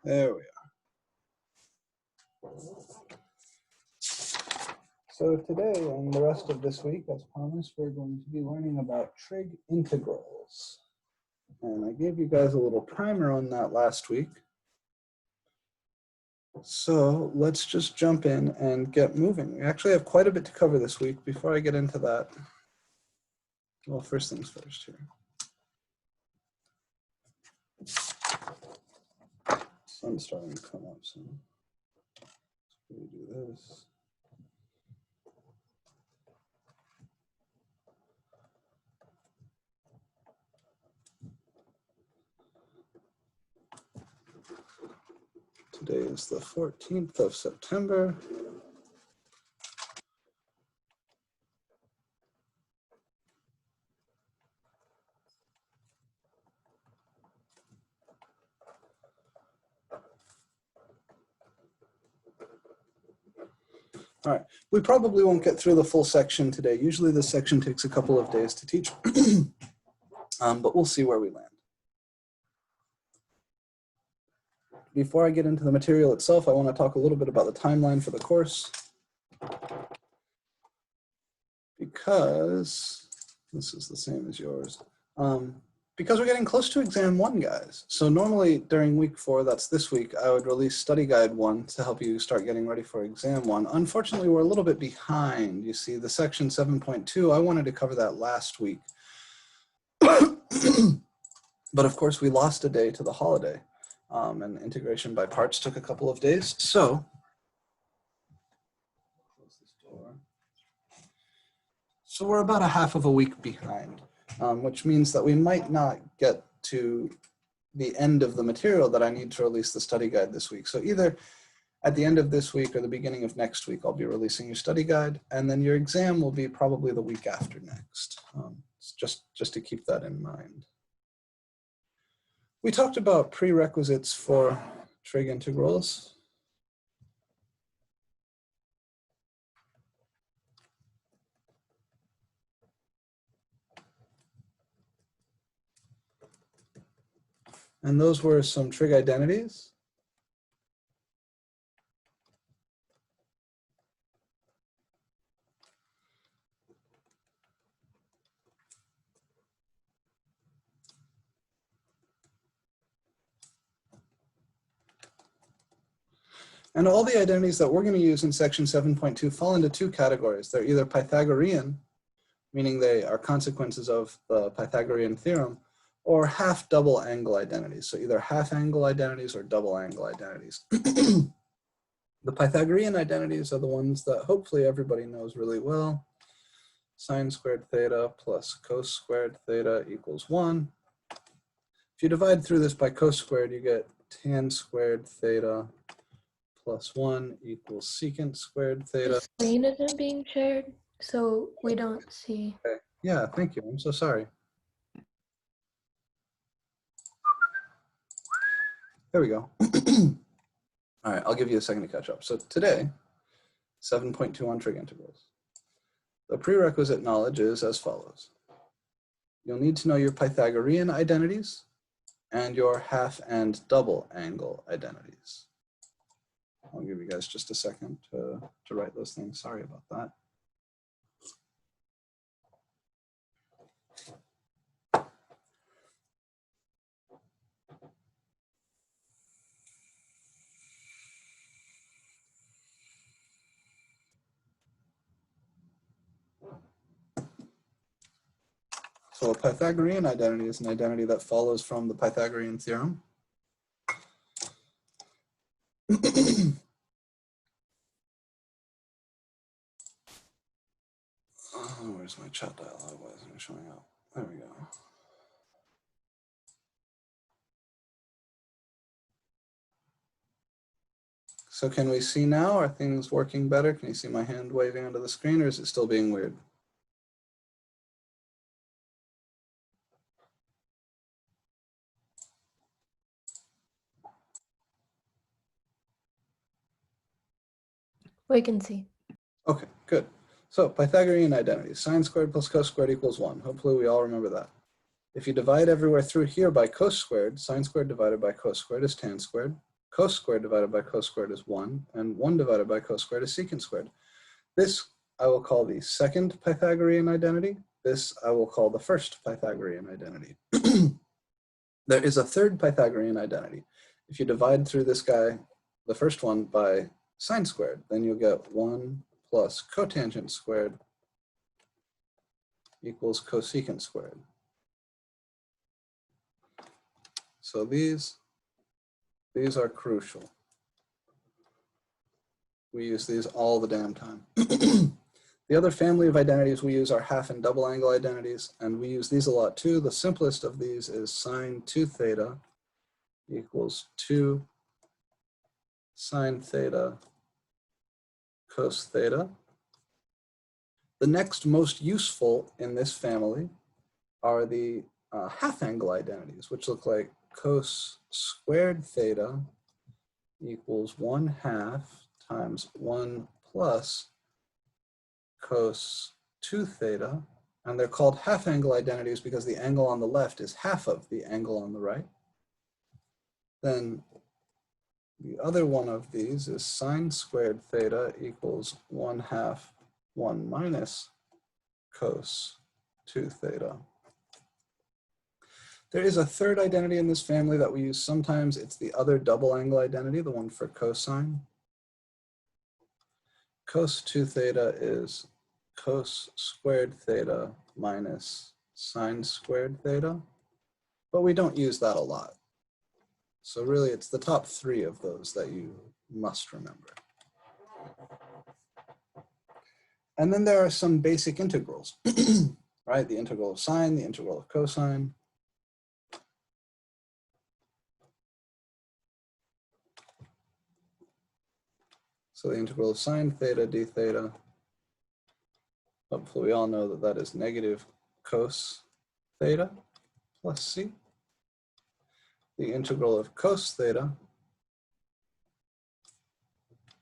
There we are. So today and the rest of this week, as promised, we're going to be learning about trig integrals. And I gave you guys a little primer on that last week. So let's just jump in and get moving. We actually have quite a bit to cover this week. Before I get into that, well, first things first here. Sun's starting to come up soon. We do this. Today is the 14th of September. All right, we probably won't get through the full section today. Usually this section takes a couple of days to teach, but we'll see where we land. Before I get into the material itself, I want to talk a little bit about the timeline for the course, because this is the same as yours. Because we're getting close to exam 1, guys. So normally during week 4, that's this week, I would release study guide 1 to help you start getting ready for exam 1. Unfortunately, we're a little bit behind. You see, the section 7.2, I wanted to cover that last week. But of course, we lost a day to the holiday, and integration by parts took a couple of days. So, close this door. So we're about a half of a week behind. Which means that we might not get to the end of the material that I need to release the study guide this week. So either at the end of this week or the beginning of next week, I'll be releasing your study guide, and then your exam will be probably the week after next. Just to keep that in mind. We talked about prerequisites for trig integrals. And those were some trig identities. And all the identities that we're going to use in section 7.2 fall into 2 categories. They're either Pythagorean, meaning they are consequences of the Pythagorean theorem, or half double angle identities. So either half angle identities or double angle identities. The Pythagorean identities are the ones that hopefully everybody knows really well. Sine squared theta plus cos squared theta equals 1. If you divide through this by cos squared, you get tan squared theta plus 1 equals secant squared theta. The screen isn't being shared, so we don't see. Okay. Yeah, thank you. I'm so sorry. There we go. All right, I'll give you a second to catch up. So today, 7.2 on trig integrals. The prerequisite knowledge is as follows. You'll need to know your Pythagorean identities and your half and double angle identities. I'll give you guys just a second to write those things. Sorry about that. So a Pythagorean identity is an identity that follows from the Pythagorean theorem. Oh, where's my chat dialog? Why isn't it showing up? There we go. So can we see now? Are things working better? Can you see my hand waving onto the screen, or is it still being weird? We can see. Okay, good. So Pythagorean identities, sine squared plus cos squared equals 1. Hopefully we all remember that. If you divide everywhere through here by cos squared, sine squared divided by cos squared is tan squared. cos squared divided by cos squared is 1, and 1 divided by cos squared is secant squared. This I will call the second Pythagorean identity. This I will call the first Pythagorean identity. There is a third Pythagorean identity. If you divide through this guy, the first one, by sine squared, then you'll get 1 plus cotangent squared equals cosecant squared. So these are crucial. We use these all the damn time. The other family of identities we use are half and double angle identities, and we use these a lot too. The simplest of these is sine 2 theta equals 2 sine theta cos theta. The next most useful in this family are the half angle identities, which look like cos squared theta equals 1/2 times 1 plus cos 2 theta, and they're called half angle identities because the angle on the left is half of the angle on the right. Then the other one of these is sine squared theta equals 1/2 1 minus cos 2 theta. There is a third identity in this family that we use sometimes. It's the other double angle identity, the one for cosine. Cos 2 theta is cos squared theta minus sine squared theta, but we don't use that a lot. So really it's the top 3 of those that you must remember. And then there are some basic integrals, right? The integral of sine, the integral of cosine. So the integral of sine theta d theta, hopefully we all know that that is negative cos theta plus c. The integral of cos theta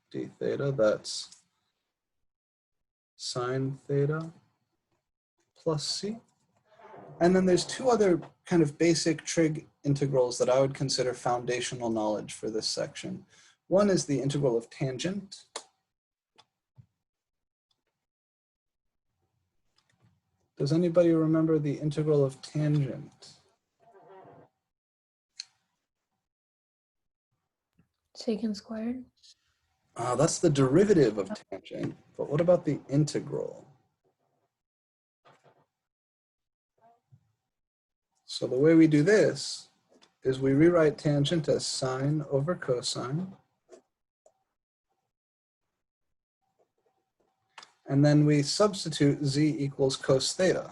d theta, that's sine theta plus c. And then there's 2 other kind of basic trig integrals that I would consider foundational knowledge for this section. One is the integral of tangent. Does anybody remember the integral of tangent? Secant squared. That's the derivative of tangent, but what about the integral? So the way we do this is we rewrite tangent as sine over cosine. And then we substitute z equals cos theta.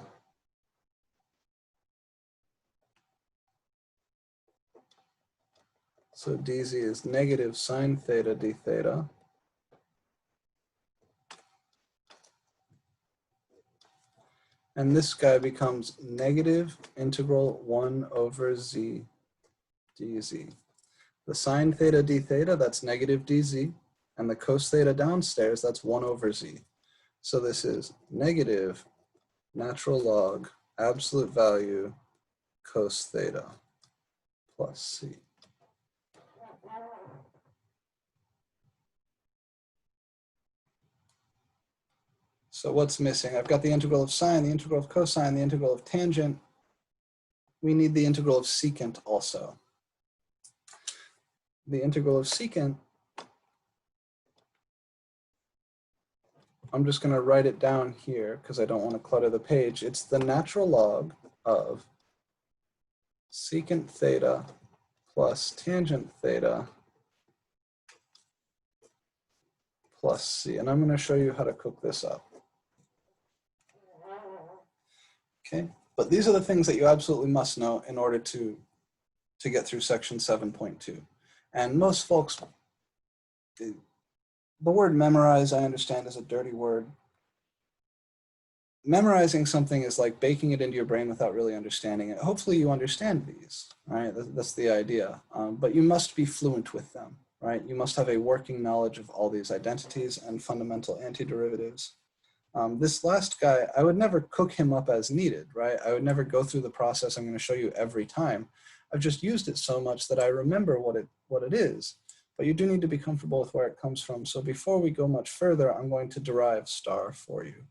So dz is negative sine theta d theta. And this guy becomes negative integral 1 over z dz. The sine theta d theta, that's negative dz. And the cos theta downstairs, that's 1 over z. So this is negative natural log absolute value cos theta plus c. So what's missing? I've got the integral of sine, the integral of cosine, the integral of tangent. We need the integral of secant also. The integral of secant, I'm just going to write it down here because I don't want to clutter the page. It's the natural log of secant theta plus tangent theta plus c. And I'm going to show you how to cook this up. Okay, but these are the things that you absolutely must know in order to get through section 7.2. And most folks, the word memorize, I understand, is a dirty word. Memorizing something is like baking it into your brain without really understanding it. Hopefully you understand these, right? That's the idea. But you must be fluent with them, right? You must have a working knowledge of all these identities and fundamental antiderivatives. This last guy, I would never cook him up as needed, right? I would never go through the process I'm going to show you every time. I've just used it so much that I remember what it is. but you do need to be comfortable with where it comes from. So before we go much further, I'm going to derive star for you.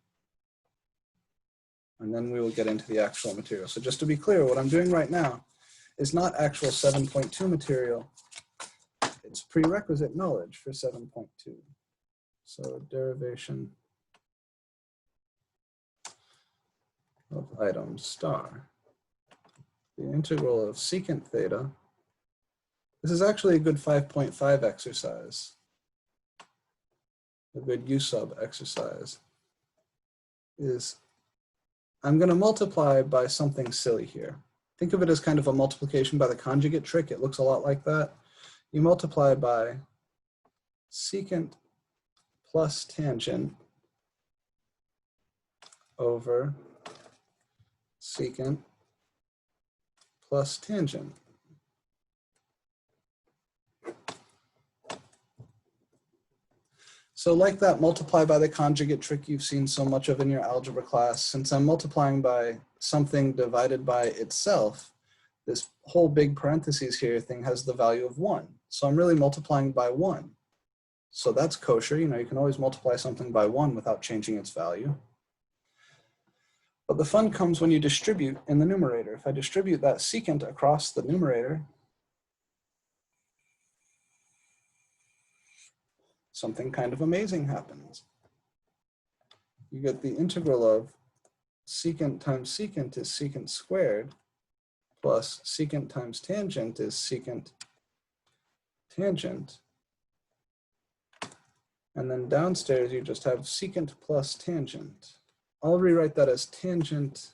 And then we will get into the actual material. So just to be clear, what I'm doing right now is not actual 7.2 material. It's prerequisite knowledge for 7.2. So derivation of item star. The integral of secant theta. This is actually a good 5.5 exercise. A good U sub exercise is I'm going to multiply by something silly here. Think of it as kind of a multiplication by the conjugate trick. It looks a lot like that. You multiply by secant plus tangent over secant plus tangent. So like that multiply by the conjugate trick you've seen so much of in your algebra class, since I'm multiplying by something divided by itself, this whole big parentheses here thing has the value of 1. So I'm really multiplying by 1. So that's kosher. You know, you can always multiply something by 1 without changing its value. But the fun comes when you distribute in the numerator. If I distribute that secant across the numerator, something kind of amazing happens. You get the integral of secant times secant is secant squared plus secant times tangent is secant tangent. And then downstairs you just have secant plus tangent. I'll rewrite that as tangent.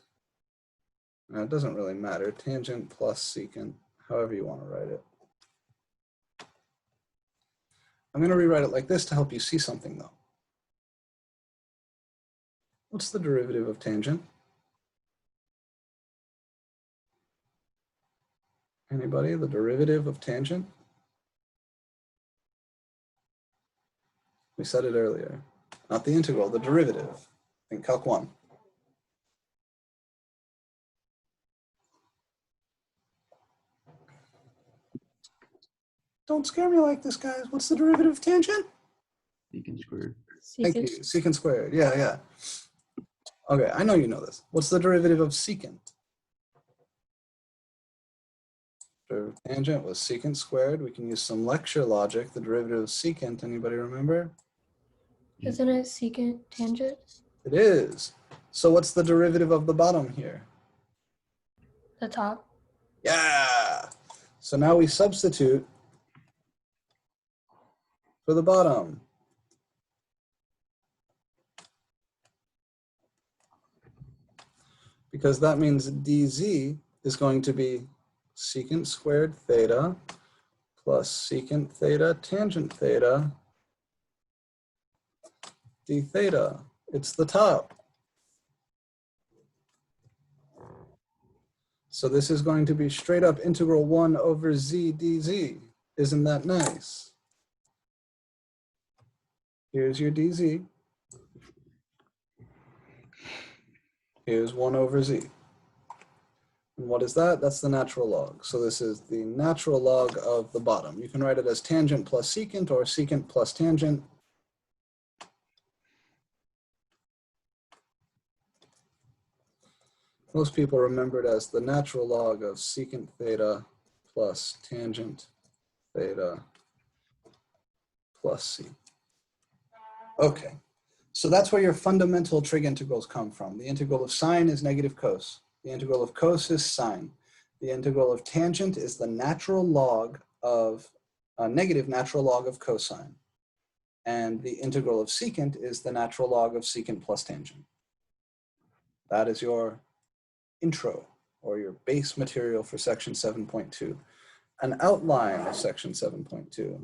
No, it doesn't really matter. Tangent plus secant, however you want to write it. I'm going to rewrite it like this to help you see something though. What's the derivative of tangent? Anybody? The derivative of tangent? We said it earlier. Not the integral, the derivative. In Calc 1. Don't scare me like this, guys. What's the derivative of tangent? Secant squared. Thank you. Secant squared. Yeah, yeah. Okay, I know you know this. What's the derivative of secant? Derivative of tangent was secant squared. We can use some lecture logic. The derivative of secant, anybody remember? Isn't it secant tangent? It is. So what's the derivative of the bottom here? The top. Yeah. So now we substitute for the bottom. Because that means dz is going to be secant squared theta plus secant theta tangent theta d theta. It's the top. So this is going to be straight up integral 1 over z dz. Isn't that nice? Here's your dz. Here's 1 over z. And what is that? That's the natural log. So this is the natural log of the bottom. You can write it as tangent plus secant or secant plus tangent. Most people remember it as the natural log of secant theta plus tangent theta plus c. Okay, so that's where your fundamental trig integrals come from. The integral of sine is negative cos. The integral of cos is sine. The integral of tangent is the natural log of, negative natural log of cosine. And the integral of secant is the natural log of secant plus tangent. That is your intro, or your base material for section 7.2. An outline of section 7.2.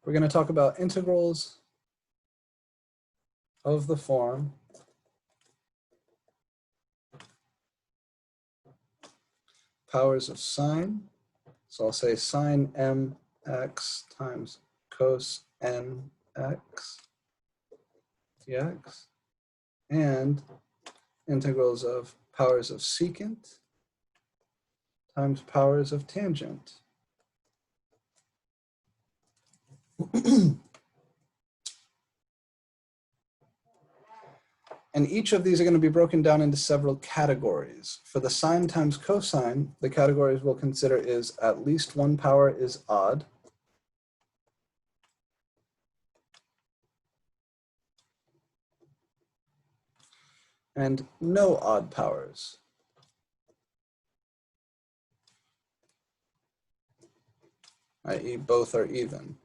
We're going to talk about integrals of the form powers of sine. So I'll say sine mx times cos nx dx, and integrals of powers of secant times powers of tangent. And each of these are going to be broken down into several categories. For the sine times cosine, the categories we'll consider is at least one power is odd, and no odd powers. I.e. both are even.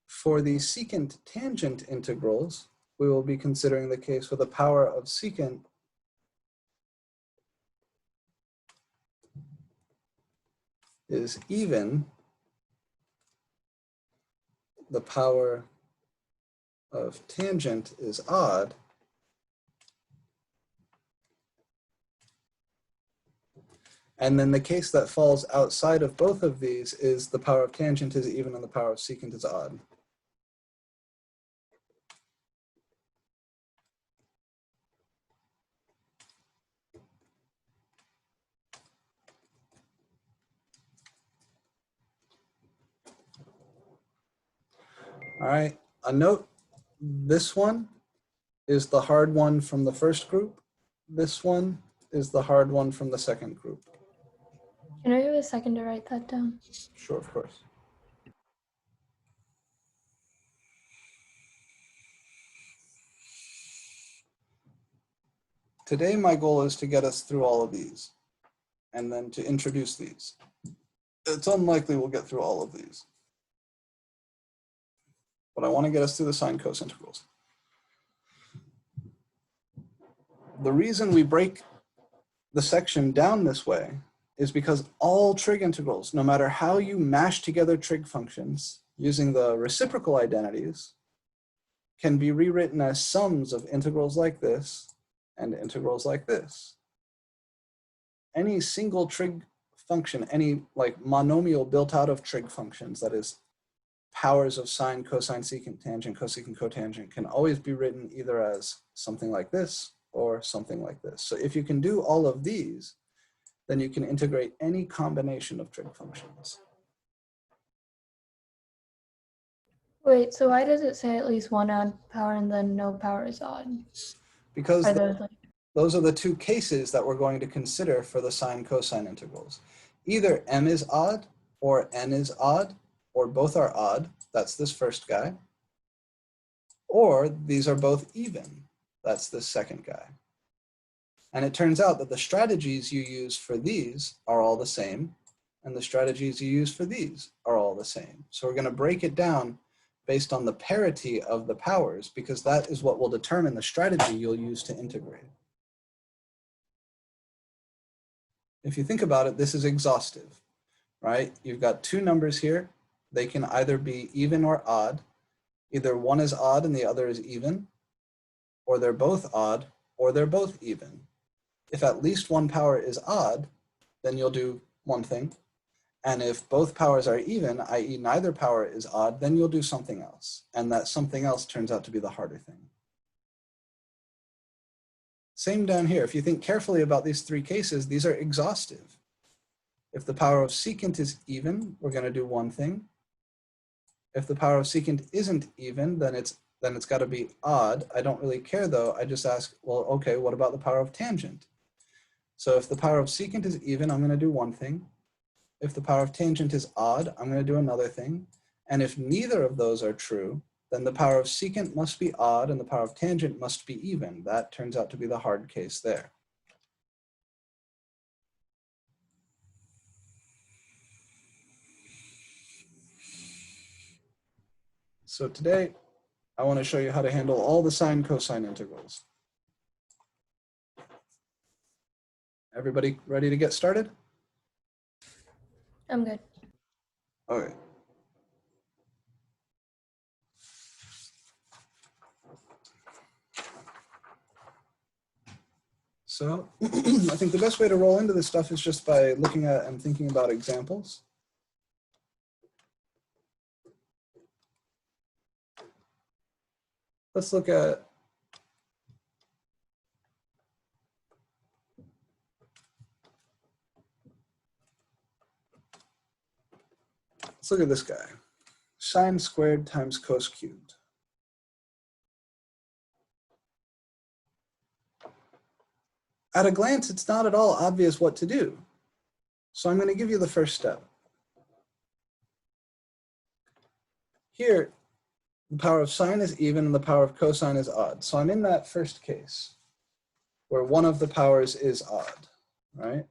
For the secant tangent integrals, we will be considering the case where the power of secant is even the power of tangent is odd, and then the case that falls outside of both of these is the power of tangent is even and the power of secant is odd. All right, a note, this one is the hard one from the first group. This one is the hard one from the second group. Can I have a second to write that down? Sure, of course. Today, my goal is to get us through all of these and then to introduce these. It's unlikely we'll get through all of these, but I want to get us through the sine cos integrals. The reason we break the section down this way is because all trig integrals, no matter how you mash together trig functions using the reciprocal identities, can be rewritten as sums of integrals like this and integrals like this. Any single trig function, any like monomial built out of trig functions, that is powers of sine, cosine, secant, tangent, cosecant, cotangent, can always be written either as something like this or something like this. So if you can do all of these, then you can integrate any combination of trig functions. Wait, so why does it say at least one odd power and then no power is odd? Because Are those like, those are the two cases that we're going to consider for the sine cosine integrals. Either m is odd or n is odd, or both are odd, that's this first guy, or these are both even, that's this second guy. And it turns out that the strategies you use for these are all the same, and the strategies you use for these are all the same. So we're going to break it down based on the parity of the powers, because that is what will determine the strategy you'll use to integrate. If you think about it, this is exhaustive, right? You've got two numbers here. They can either be even or odd. Either one is odd and the other is even, or they're both odd, or they're both even. If at least one power is odd, then you'll do one thing. And if both powers are even, i.e. neither power is odd, then you'll do something else. And that something else turns out to be the harder thing. Same down here. If you think carefully about these three cases, these are exhaustive. If the power of secant is even, we're going to do one thing. If the power of secant isn't even, then it's got to be odd. I don't really care though. I just ask, well, okay, what about the power of tangent? So if the power of secant is even, I'm going to do one thing. If the power of tangent is odd, I'm going to do another thing. And if neither of those are true, then the power of secant must be odd and the power of tangent must be even. That turns out to be the hard case there. So today, I want to show you how to handle all the sine cosine integrals. Everybody ready to get started? I'm good. Okay. So I think the best way to roll into this stuff is just by looking at and thinking about examples. Let's look at Let's look at this guy. Sine squared times cos cubed. At a glance, it's not at all obvious what to do. So I'm going to give you the first step. Here, the power of sine is even and the power of cosine is odd. So I'm in that first case where one of the powers is odd, right?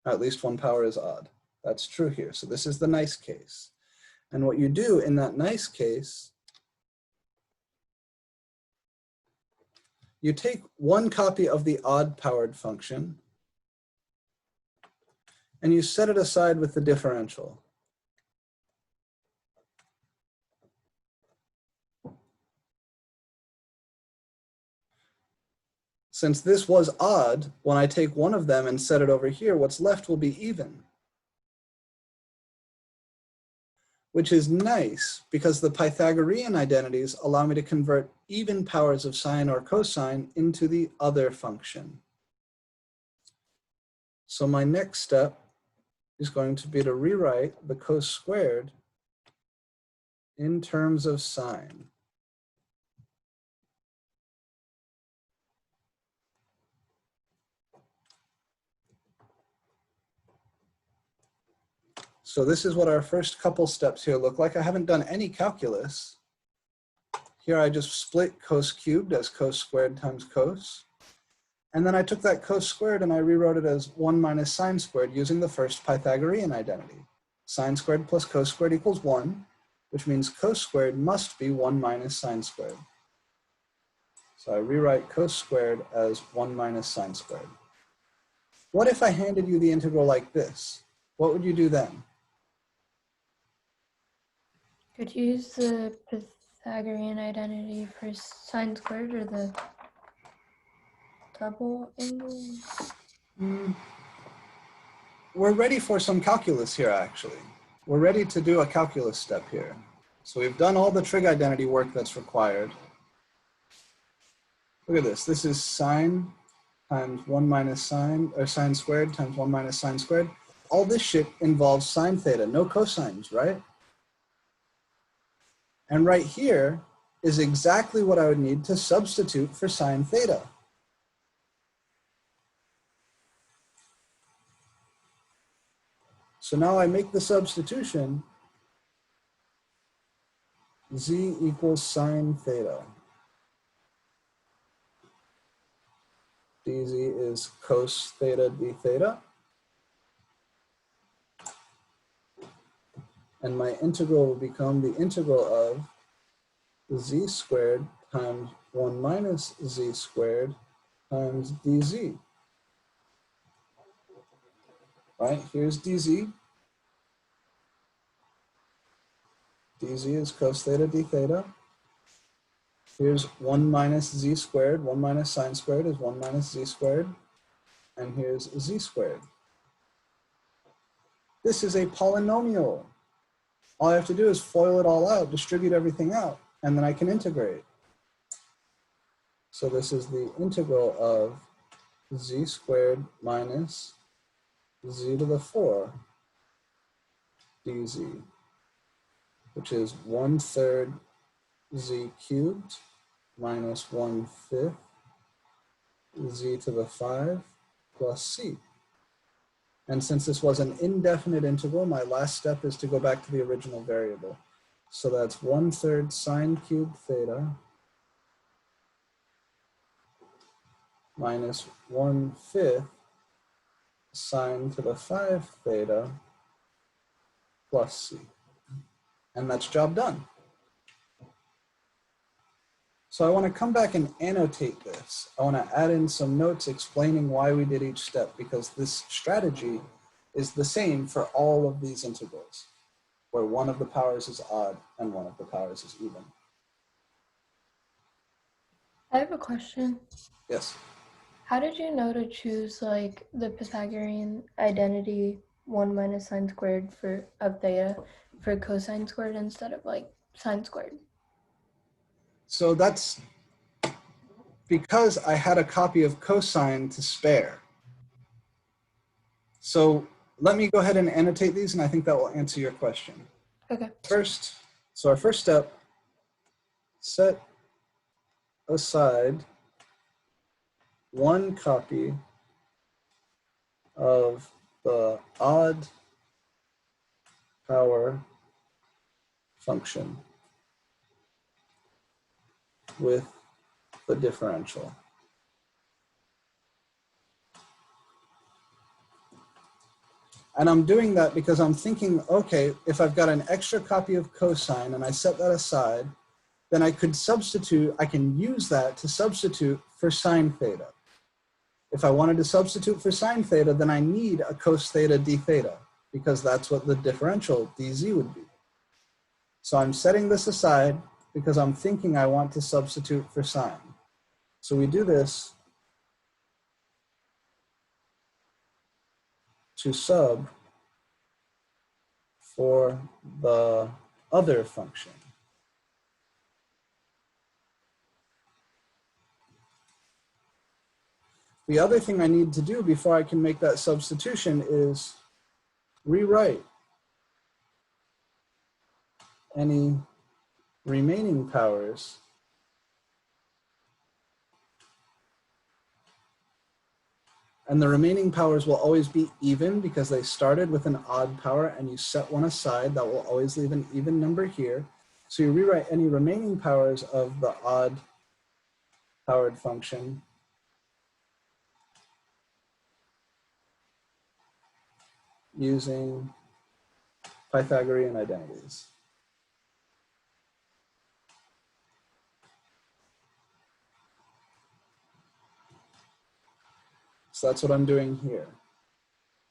Or at least one power is odd. That's true here. So this is the nice case. And what you do in that nice case, you take one copy of the odd powered function and you set it aside with the differential. Since this was odd, when I take one of them and set it over here, what's left will be even. Which is nice because the Pythagorean identities allow me to convert even powers of sine or cosine into the other function. So my next step is going to be to rewrite the cos squared in terms of sine. So this is what our first couple steps here look like. I haven't done any calculus. Here I just split cos cubed as cos squared times cos. And then I took that cos squared and I rewrote it as 1 minus sine squared using the first Pythagorean identity. Sine squared plus cos squared equals 1, which means cos squared must be 1 minus sine squared. So I rewrite cos squared as 1 minus sine squared. What if I handed you the integral like this? What would you do then? Could you use the Pythagorean identity for sine squared or the double angle? We're ready for some calculus here, actually. We're ready to do a calculus step here. So we've done all the trig identity work that's required. Look at this. This is sine times 1 minus sine, or sine squared times 1 minus sine squared. All this shit involves sine theta, no cosines, right? And right here is exactly what I would need to substitute for sine theta. So now I make the substitution, z equals sine theta. dz is cos theta d theta. And my integral will become the integral of z squared times 1 minus z squared times dz. Right, here's dz. dz is cos theta d theta. Here's 1 minus z squared. 1 minus sine squared is 1 minus z squared. And here's z squared. This is a polynomial. All I have to do is FOIL it all out, distribute everything out, and then I can integrate. So this is the integral of z squared minus z to the 4 dz, which is 1/3 z cubed minus 1/5 z to the 5 plus c. And since this was an indefinite integral, my last step is to go back to the original variable. So that's 1/3 sine cubed theta minus 1/5 sine to the 5 theta plus c. And that's job done. So I want to come back and annotate this. I want to add in some notes explaining why we did each step, because this strategy is the same for all of these integrals, where one of the powers is odd and one of the powers is even. I have a question. Yes. How did you know to choose like the Pythagorean identity 1 minus sine squared for of theta for cosine squared instead of like sine squared? So that's because I had a copy of cosine to spare. So let me go ahead and annotate these, and I think that will answer your question. Okay. First, so our first step, set aside one copy of the odd power function with the differential. And I'm doing that because I'm thinking, okay, if I've got an extra copy of cosine and I set that aside, then I could substitute, I can use that to substitute for sine theta. If I wanted to substitute for sine theta, then I need a cos theta d theta, because that's what the differential dz would be. So I'm setting this aside because I'm thinking I want to substitute for sine. So we do this to sub for the other function. The other thing I need to do before I can make that substitution is rewrite any remaining powers and the remaining powers will always be even because they started with an odd power, and you set one aside, that will always leave an even number here. So you rewrite any remaining powers of the odd powered function using Pythagorean identities. So that's what I'm doing here.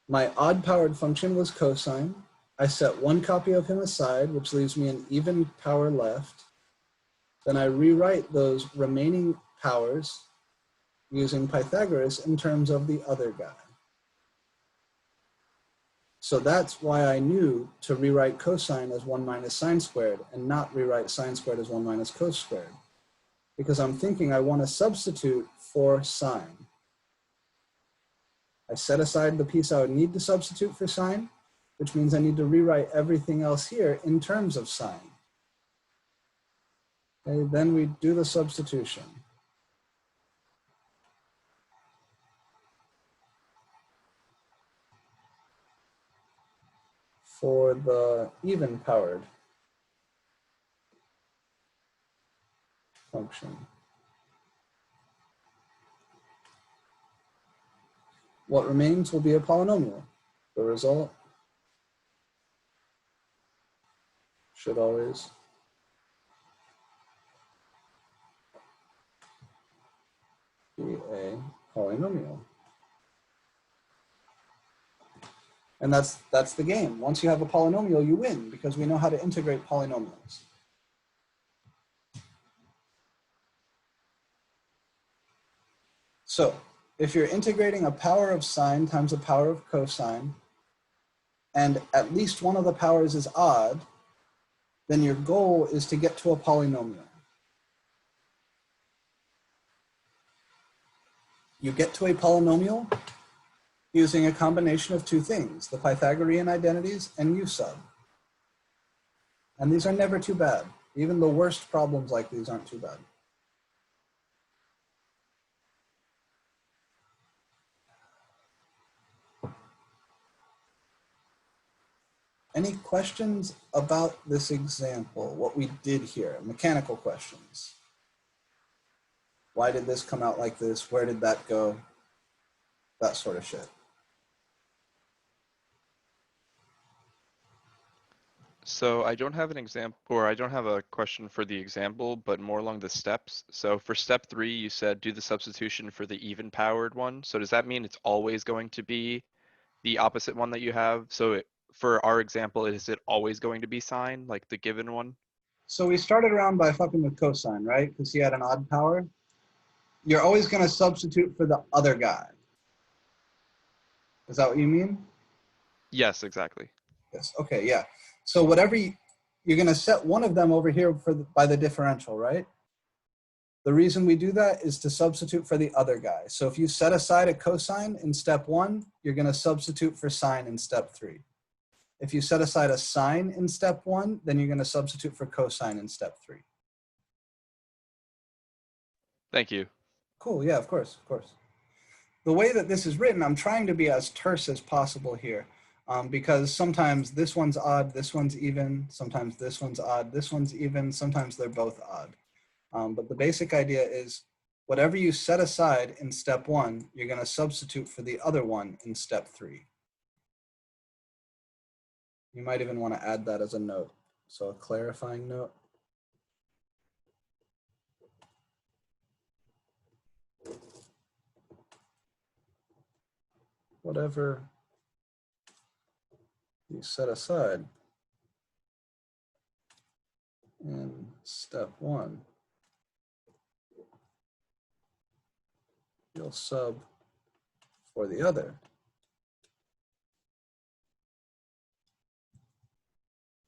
My odd powered function was cosine. I set one copy of him aside, which leaves me an even power left. Then I rewrite those remaining powers using Pythagoras in terms of the other guy. So that's why I knew to rewrite cosine as 1 minus sine squared and not rewrite sine squared as 1 minus cos squared. Because I'm thinking I want to substitute for sine. I set aside the piece I would need to substitute for sine, which means I need to rewrite everything else here in terms of sine. Okay, then we do the substitution. For the even powered function. What remains will be a polynomial. The result should always be a polynomial. And that's the game. Once you have a polynomial, you win because we know how to integrate polynomials. So if you're integrating a power of sine times a power of cosine, and at least one of the powers is odd, then your goal is to get to a polynomial. You get to a polynomial using a combination of two things, the Pythagorean identities and u sub. And these are never too bad. Even the worst problems like these aren't too bad. Any questions about this example, what we did here, mechanical questions? Why did this come out like this? Where did that go? That sort of shit. So I don't have an example, or I don't have a question for the example, but more along the steps. So for step 3, you said do the substitution for the even powered one. So does that mean it's always going to be the opposite one that you have? So for our example, is it always going to be sine, like the given one? So we started around by fucking with cosine, right? Because he had an odd power. You're always going to substitute for the other guy. Is that what you mean? Yes, exactly. Yes. Okay, yeah. So whatever you're going to set one of them over here for by the differential, right? The reason we do that is to substitute for the other guy. So if you set aside a cosine in step 1, you're going to substitute for sine in step 3. If you set aside a sine in step 1, then you're going to substitute for cosine in step 3. Thank you. Cool, yeah, of course, of course. The way that this is written, I'm trying to be as terse as possible here, because sometimes this one's odd, this one's even, sometimes this one's odd, this one's even, sometimes they're both odd. But the basic idea is whatever you set aside in step 1, you're going to substitute for the other one in step 3. You might even want to add that as a note. So a clarifying note. Whatever you set aside in step 1, you'll sub for the other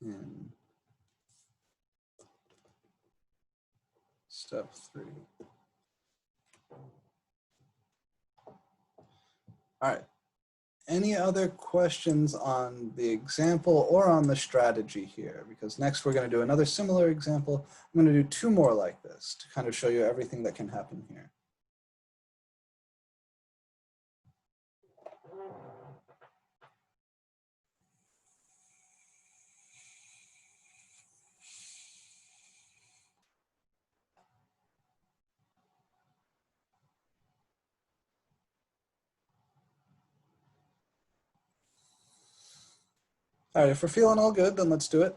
in step 3. All right. Any other questions on the example or on the strategy here? Because next we're going to do another similar example. I'm going to do 2 more like this to kind of show you everything that can happen here. All right, if we're feeling all good, then let's do it.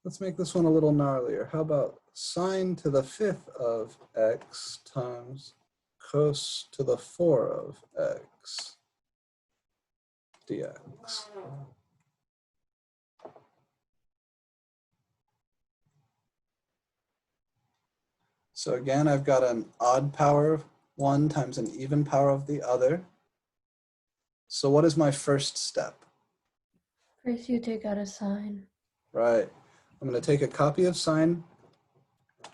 Let's make this one a little gnarlier. How about sine to the 5th of x times cos to the 4 of x dx. So again, I've got an odd power of 1 times an even power of the other. So what is my first step? First, you take out a sine. Right. I'm going to take a copy of sine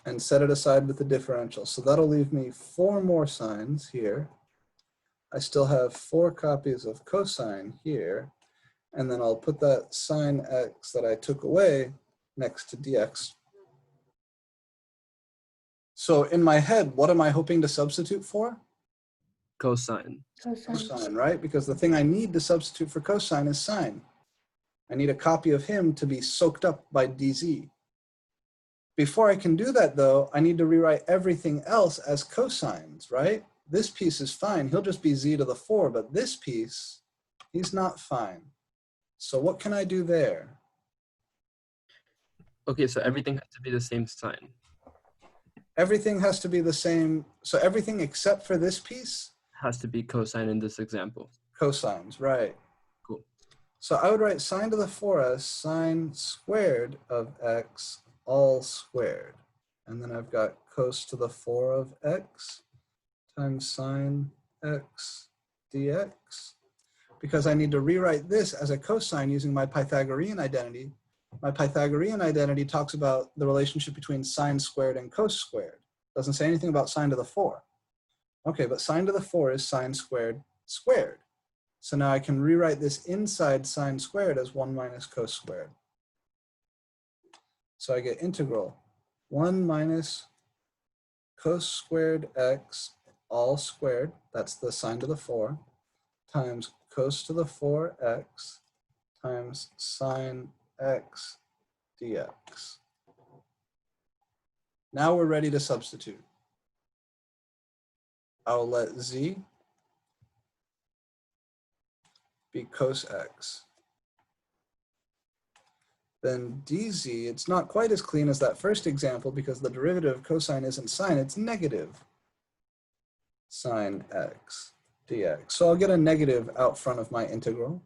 and set it aside with the differential. So that'll leave me 4 more sines here. I still have 4 copies of cosine here. And then I'll put that sine x that I took away next to dx. So in my head, what am I hoping to substitute for? Cosine. Cosine, right? Because the thing I need to substitute for cosine is sine. I need a copy of him to be soaked up by dz. Before I can do that, though, I need to rewrite everything else as cosines, right? This piece is fine. He'll just be z to the 4, but this piece, he's not fine. So what can I do there? Okay, so everything has to be the same sign. Everything has to be the same. So everything except for this piece? Has to be cosine in this example. Cosines, right. Cool. So I would write sine to the 4 as sine squared of x all squared. And then I've got cos to the 4 of x times sine x dx. Because I need to rewrite this as a cosine using my Pythagorean identity. My Pythagorean identity talks about the relationship between sine squared and cos squared. Doesn't say anything about sine to the 4. Okay, but sine to the 4 is sine squared squared. So now I can rewrite this inside sine squared as 1 minus cos squared. So I get integral 1 minus cos squared x all squared, that's the sine to the 4, times cos to the 4x times sine x dx. Now we're ready to substitute. I'll let z be cos x. Then dz, it's not quite as clean as that first example because the derivative of cosine isn't sine, it's negative sine x dx. So I'll get a negative out front of my integral.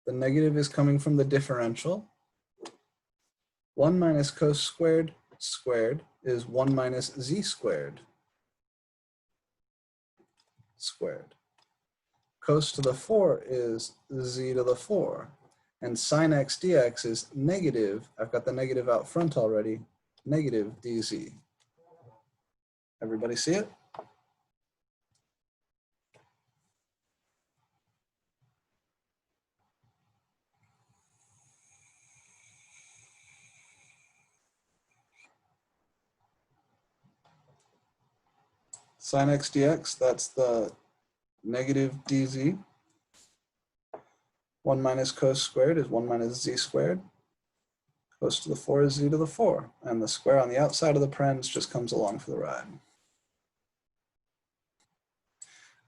The negative is coming from the differential. 1 minus cos squared squared is 1 minus z squared squared. Cos to the 4 is z to the 4. And sine x dx is negative, I've got the negative out front already, negative dz. Everybody see it? Sine x dx, that's the negative dz. 1 minus cos squared is 1 minus z squared. Cos to the 4 is z to the 4. And the square on the outside of the parens just comes along for the ride.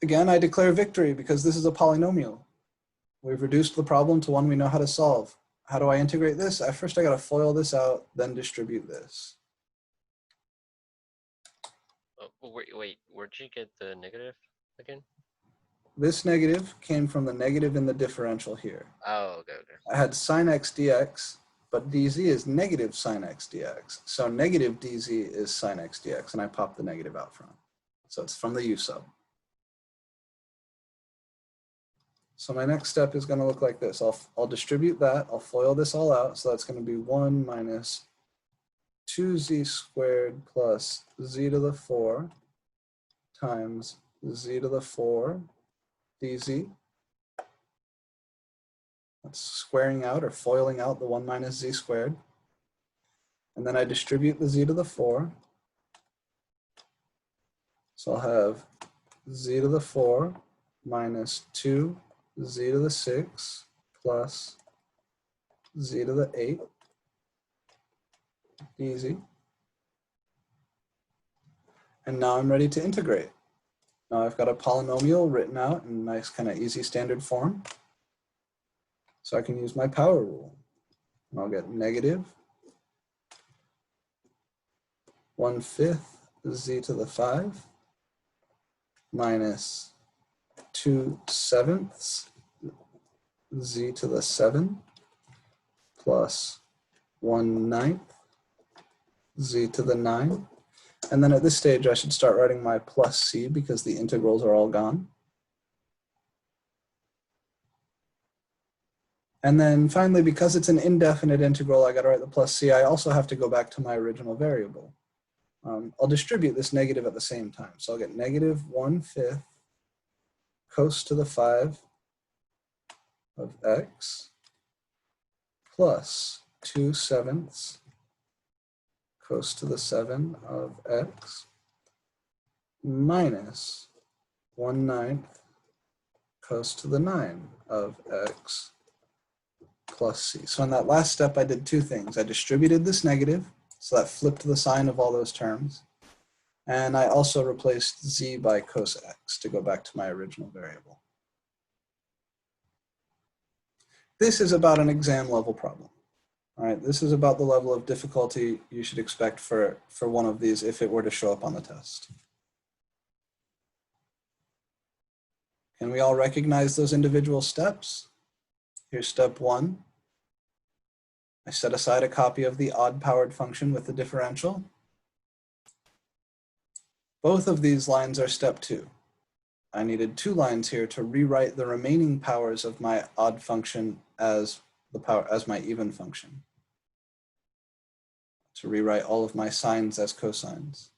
Again, I declare victory because this is a polynomial. We've reduced the problem to one we know how to solve. How do I integrate this? First, I got to FOIL this out, then distribute this. Oh, wait, where'd you get the negative again? This negative came from the negative in the differential here. Oh, okay. I had sine x dx, but dz is negative sine x dx. So negative dz is sine x dx, and I popped the negative out front. So it's from the u sub. So my next step is going to look like this. I'll distribute that. I'll FOIL this all out. So that's going to be 1 minus 2z squared plus z to the 4 times z to the 4 dz. That's squaring out or FOILing out the 1 minus z squared. And then I distribute the z to the 4. So I'll have z to the 4 minus 2 z to the 6 plus z to the 8 dz. And now I'm ready to integrate. Now I've got a polynomial written out in nice kind of easy standard form. So I can use my power rule. And I'll get negative 1/5 z to the 5 minus 2/7 z to the 7 plus 1/9 z to the 9. And then at this stage, I should start writing my plus c because the integrals are all gone. And then finally, because it's an indefinite integral, I got to write the plus c. I also have to go back to my original variable. I'll distribute this negative at the same time. So I'll get negative 1/5 cos to the 5 of x plus 2/7 cos to the 7 of x minus 1/9 cos to the 9 of x plus c. So in that last step, I did two things. I distributed this negative, so that flipped the sign of all those terms. And I also replaced z by cos x to go back to my original variable. This is about an exam level problem. All right, this is about the level of difficulty you should expect for one of these if it were to show up on the test. Can we all recognize those individual steps? Here's step 1. I set aside a copy of the odd-powered function with the differential. Both of these lines are step 2. I needed 2 lines here to rewrite the remaining powers of my odd function as my even function. To rewrite all of my sines as cosines.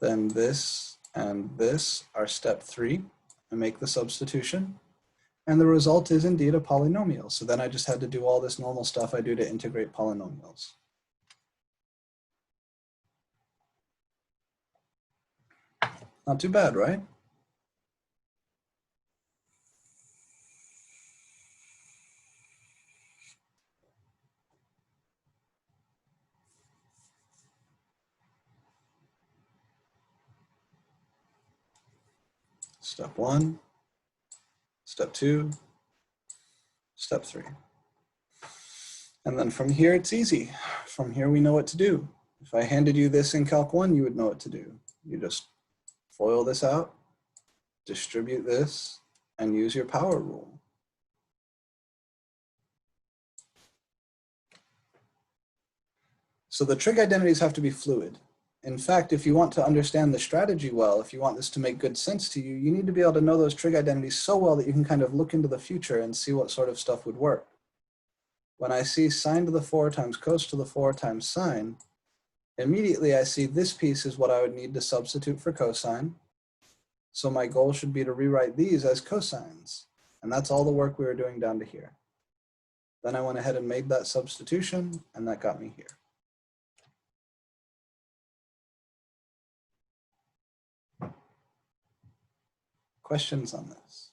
Then this and this are step 3. I make the substitution. And the result is indeed a polynomial. So then I just had to do all this normal stuff I do to integrate polynomials. Not too bad, right? Step 1, step 2, step 3. And then from here, it's easy. From here, we know what to do. If I handed you this in Calc 1, you would know what to do. You just FOIL this out, distribute this, and use your power rule. So the trig identities have to be fluid. In fact, if you want to understand the strategy well, if you want this to make good sense to you, you need to be able to know those trig identities so well that you can kind of look into the future and see what sort of stuff would work. When I see sine to the 4 times cos to the 4 times sine, immediately I see this piece is what I would need to substitute for cosine. So my goal should be to rewrite these as cosines. And that's all the work we were doing down to here. Then I went ahead and made that substitution, and that got me here. Questions on this?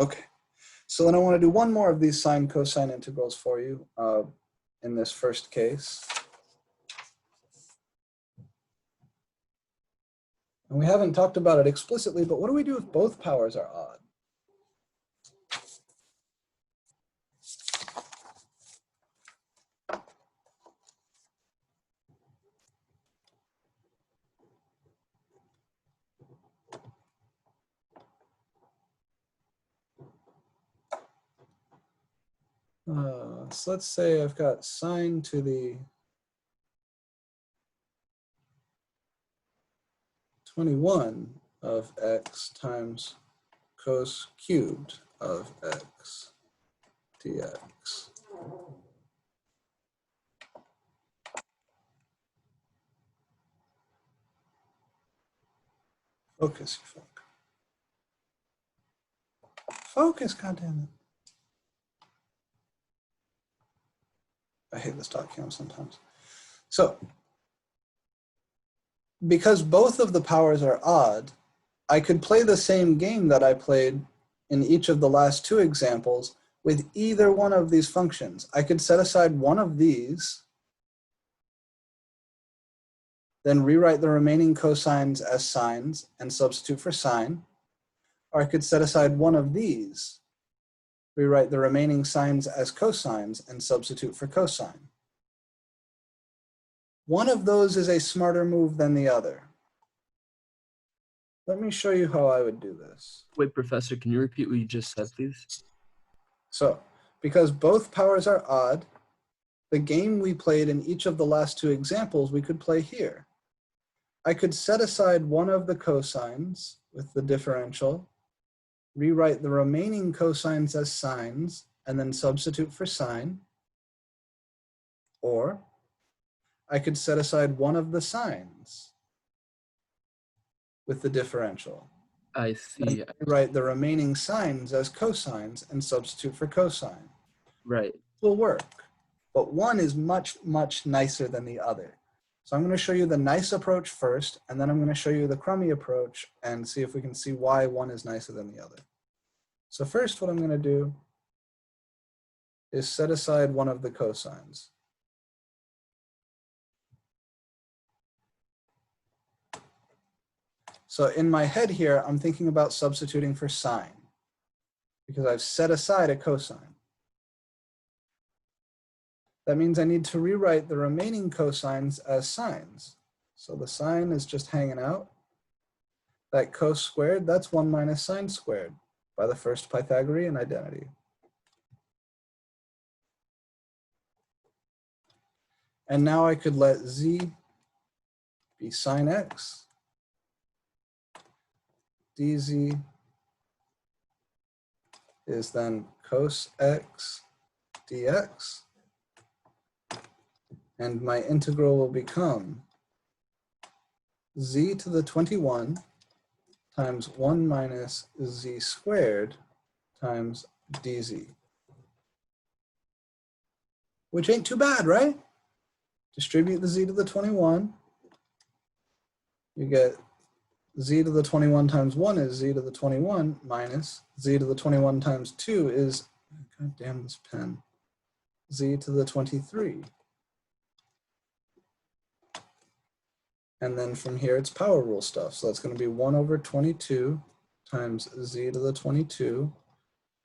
Okay, so then I want to do one more of these sine cosine integrals for you in this first case. And we haven't talked about it explicitly, but what do we do if both powers are odd? So let's say I've got sine to the 21 of x times cos cubed of x dx. Focus, you folk. Focus, goddammit. I hate this dot cam sometimes. So, because both of the powers are odd, I could play the same game that I played in each of the last two examples with either one of these functions. I could set aside one of these, then rewrite the remaining cosines as sines and substitute for sine. Or I could set aside one of these, rewrite the remaining sines as cosines and substitute for cosine. One of those is a smarter move than the other. Let me show you how I would do this. Wait, Professor, can you repeat what you just said, please? So, because both powers are odd, the game we played in each of the last two examples we could play here. I could set aside one of the cosines with the differential, rewrite the remaining cosines as sines, and then substitute for sine. Or I could set aside one of the sines with the differential. I see. Rewrite the remaining sines as cosines and substitute for cosine. Right. Will work, but one is much, much nicer than the other. So I'm going to show you the nice approach first, and then I'm going to show you the crummy approach and see if we can see why one is nicer than the other. So first, what I'm going to do is set aside one of the cosines. So in my head here, I'm thinking about substituting for sine because I've set aside a cosine. That means I need to rewrite the remaining cosines as sines. So the sine is just hanging out. That cos squared, that's 1 minus sine squared by the first Pythagorean identity. And now I could let z be sine x, dz is then cos x dx, and my integral will become z to the 21 times 1 minus z squared times dz. Which ain't too bad, right? Distribute the z to the 21. You get z to the 21 times 1 is z to the 21 minus z to the 21 times 2 is, god damn this pen, z to the 23. And then from here, it's power rule stuff. So that's going to be 1 over 22 times z to the 22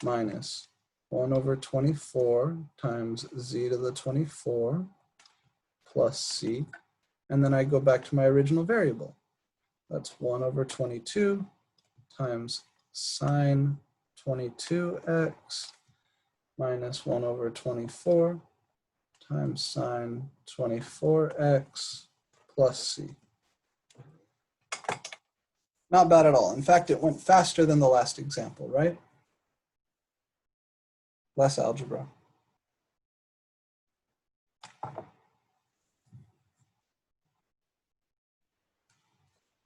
minus 1 over 24 times z to the 24 plus c. And then I go back to my original variable. That's 1 over 22 times sine 22x minus 1 over 24 times sine 24x plus c. Not bad at all. In fact, it went faster than the last example, right? Less algebra.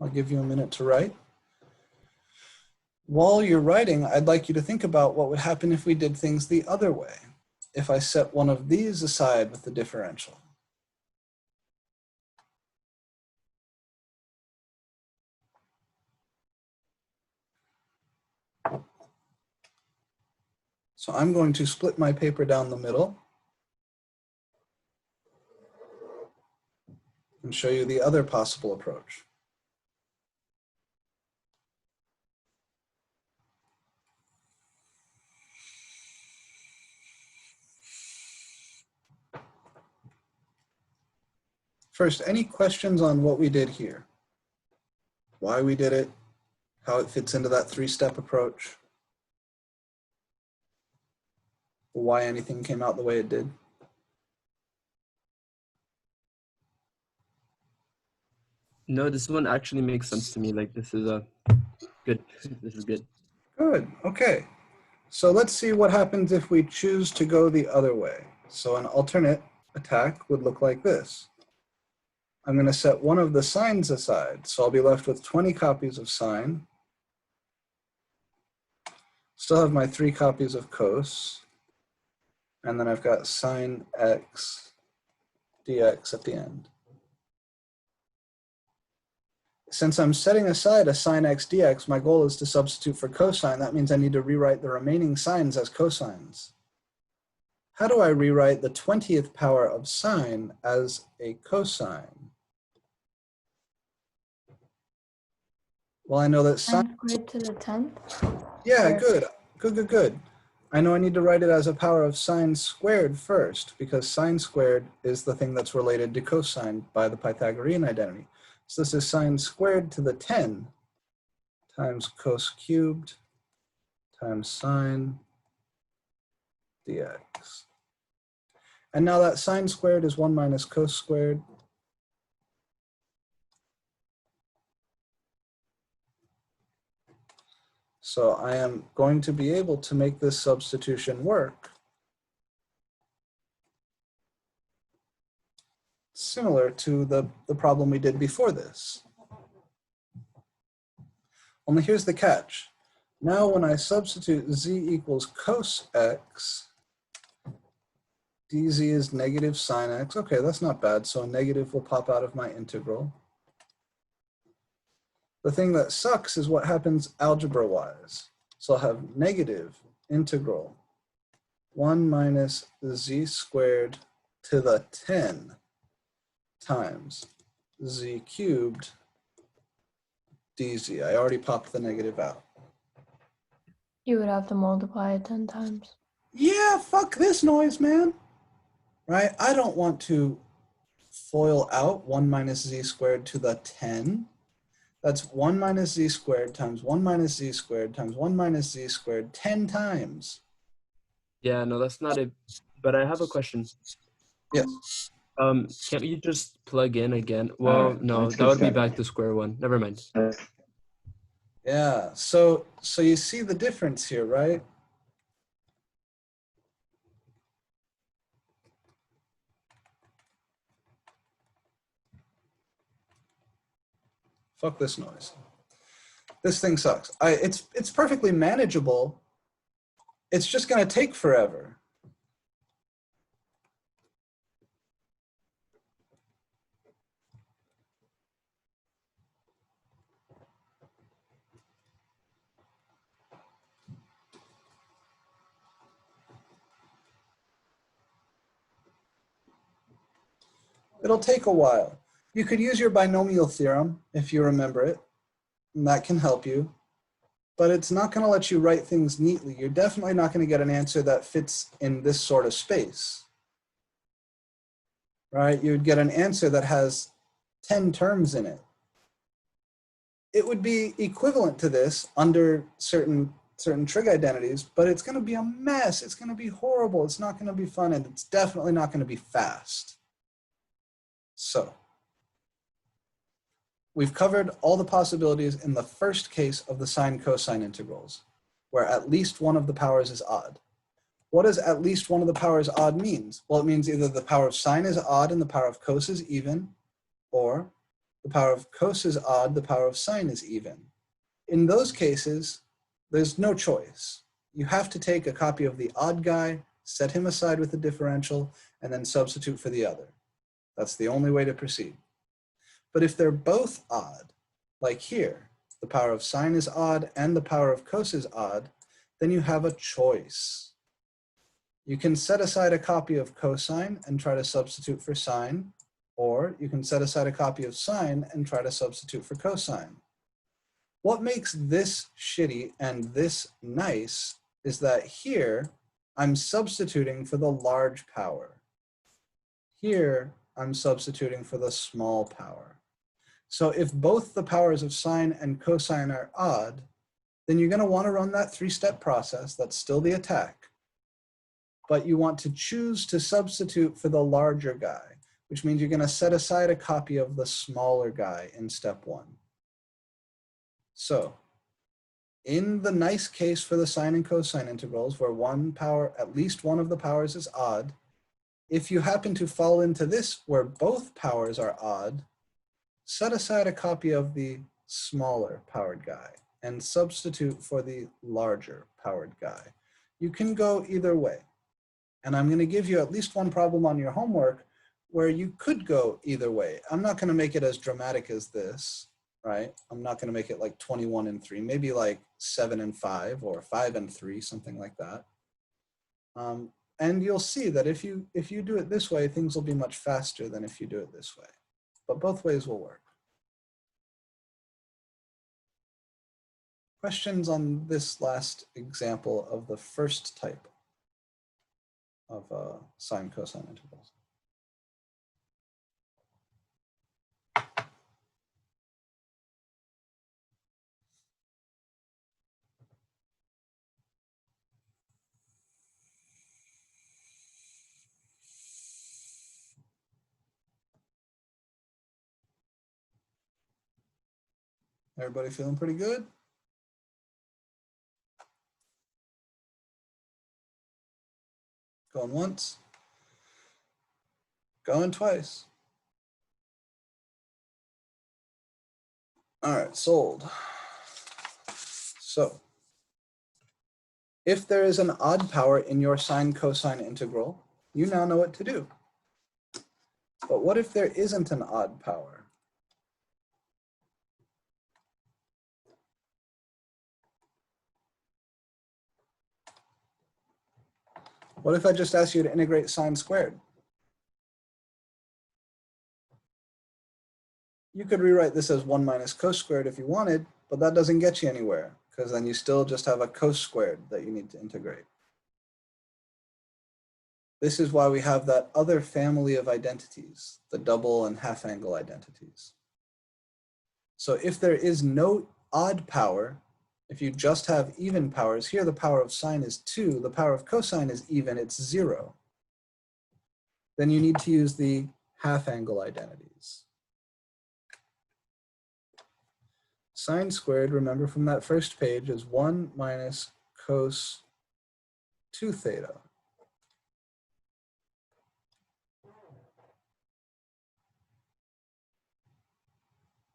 I'll give you a minute to write. While you're writing, I'd like you to think about what would happen if we did things the other way. If I set one of these aside with the differential. So I'm going to split my paper down the middle and show you the other possible approach. First, any questions on what we did here? Why we did it, how it fits into that three-step approach, why anything came out the way it did? No, this one actually makes sense to me. Like this is a good. This is good. Good, okay. So let's see what happens if we choose to go the other way. So an alternate attack would look like this. I'm going to set one of the sines aside. So I'll be left with 20 copies of sine. Still have my 3 copies of cos. And then I've got sine x dx at the end. Since I'm setting aside a sine x dx, my goal is to substitute for cosine. That means I need to rewrite the remaining sines as cosines. How do I rewrite the 20th power of sine as a cosine? Well, I know that sine squared to the 10th. Yeah, Or- good. I know I need to write it as a power of sine squared first, because sine squared is the thing that's related to cosine by the Pythagorean identity. So this is sine squared to the 10 times cos cubed times sine dx. And now that sine squared is 1 minus cos squared. So I am going to be able to make this substitution work. Similar to the problem we did before this. Only here's the catch. Now when I substitute z equals cos x, dz is negative sine x. Okay, that's not bad. So a negative will pop out of my integral. The thing that sucks is what happens algebra-wise. So I'll have negative integral 1 minus z squared to the 10 times z cubed dz. I already popped the negative out. You would have to multiply it 10 times. Yeah, fuck this noise, man. Right? I don't want to FOIL out 1 minus z squared to the 10. That's 1 minus z squared times 1 minus z squared times 1 minus z squared 10 times. Yeah, no, that's not it. But I have a question. Yes. Can't you just plug in again? Well, no, that would be back to square one. Never mind. Yeah, so you see the difference here, right? Fuck this noise. This thing sucks. It's perfectly manageable. It's just gonna take forever. It'll take a while. You could use your binomial theorem if you remember it, and that can help you. but it's not going to let you write things neatly. You're definitely not going to get an answer that fits in this sort of space, right? You'd get an answer that has 10 terms in it. It would be equivalent to this under certain trig identities, but it's going to be a mess. It's going to be horrible. It's not going to be fun, and it's definitely not going to be fast. So we've covered all the possibilities in the first case of the sine cosine integrals, where at least one of the powers is odd. What does at least one of the powers odd means? Well, it means either the power of sine is odd and the power of cos is even, or the power of cos is odd, the power of sine is even. In those cases, there's no choice. You have to take a copy of the odd guy, set him aside with the differential, and then substitute for the other. That's the only way to proceed. But if they're both odd, like here, the power of sine is odd and the power of cos is odd, then you have a choice. You can set aside a copy of cosine and try to substitute for sine, or you can set aside a copy of sine and try to substitute for cosine. What makes this shitty and this nice is that here I'm substituting for the large power. Here I'm substituting for the small power. So if both the powers of sine and cosine are odd, then you're going to want to run that three-step process. That's still the attack. But you want to choose to substitute for the larger guy, which means you're going to set aside a copy of the smaller guy in step one. So in the nice case for the sine and cosine integrals, where one power, at least one of the powers is odd, if you happen to fall into this where both powers are odd, set aside a copy of the smaller powered guy and substitute for the larger powered guy. You can go either way. And I'm going to give you at least one problem on your homework where you could go either way. I'm not going to make it as dramatic as this, right? I'm not going to make it like 21 and 3, maybe like 7 and 5 or 5 and 3, something like that. And you'll see that if you do it this way, things will be much faster than if you do it this way. But both ways will work. Questions on this last example of the first type of sine cosine integrals? Everybody feeling pretty good? Going once, going twice. All right, sold. So if there is an odd power in your sine cosine integral, you now know what to do. But what if there isn't an odd power? What if I just ask you to integrate sine squared? You could rewrite this as 1 minus cos squared if you wanted, but that doesn't get you anywhere because then you still just have a cos squared that you need to integrate. This is why we have that other family of identities, the double and half angle identities. So if there is no odd power, if you just have even powers, here the power of sine is 2, the power of cosine is even, it's 0. Then you need to use the half angle identities. Sine squared, remember from that first page, is 1 minus cos 2 theta.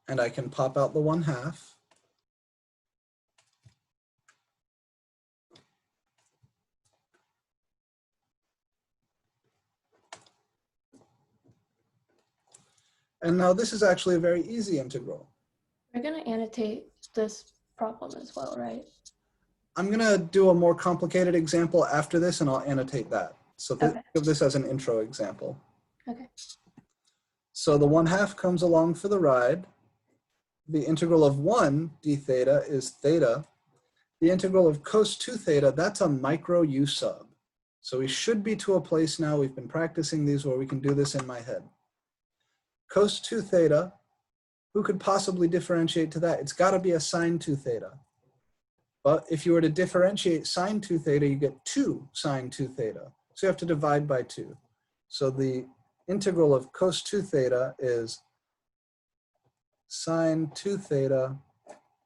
And I can pop out the 1/2. And now this is actually a very easy integral. We're going to annotate this problem as well, right? I'm going to do a more complicated example after this, and I'll annotate that. So think of this as an intro example. Okay. So the 1/2 comes along for the ride. The integral of 1 d theta is theta. The integral of cos 2 theta, that's a micro u sub. So we should be to a place now, we've been practicing these where we can do this in my head. Cos 2 theta, who could possibly differentiate to that? It's gotta be a sine 2 theta. But if you were to differentiate sine 2 theta, you get 2 sine 2 theta. So you have to divide by 2. So the integral of cos 2 theta is sine 2 theta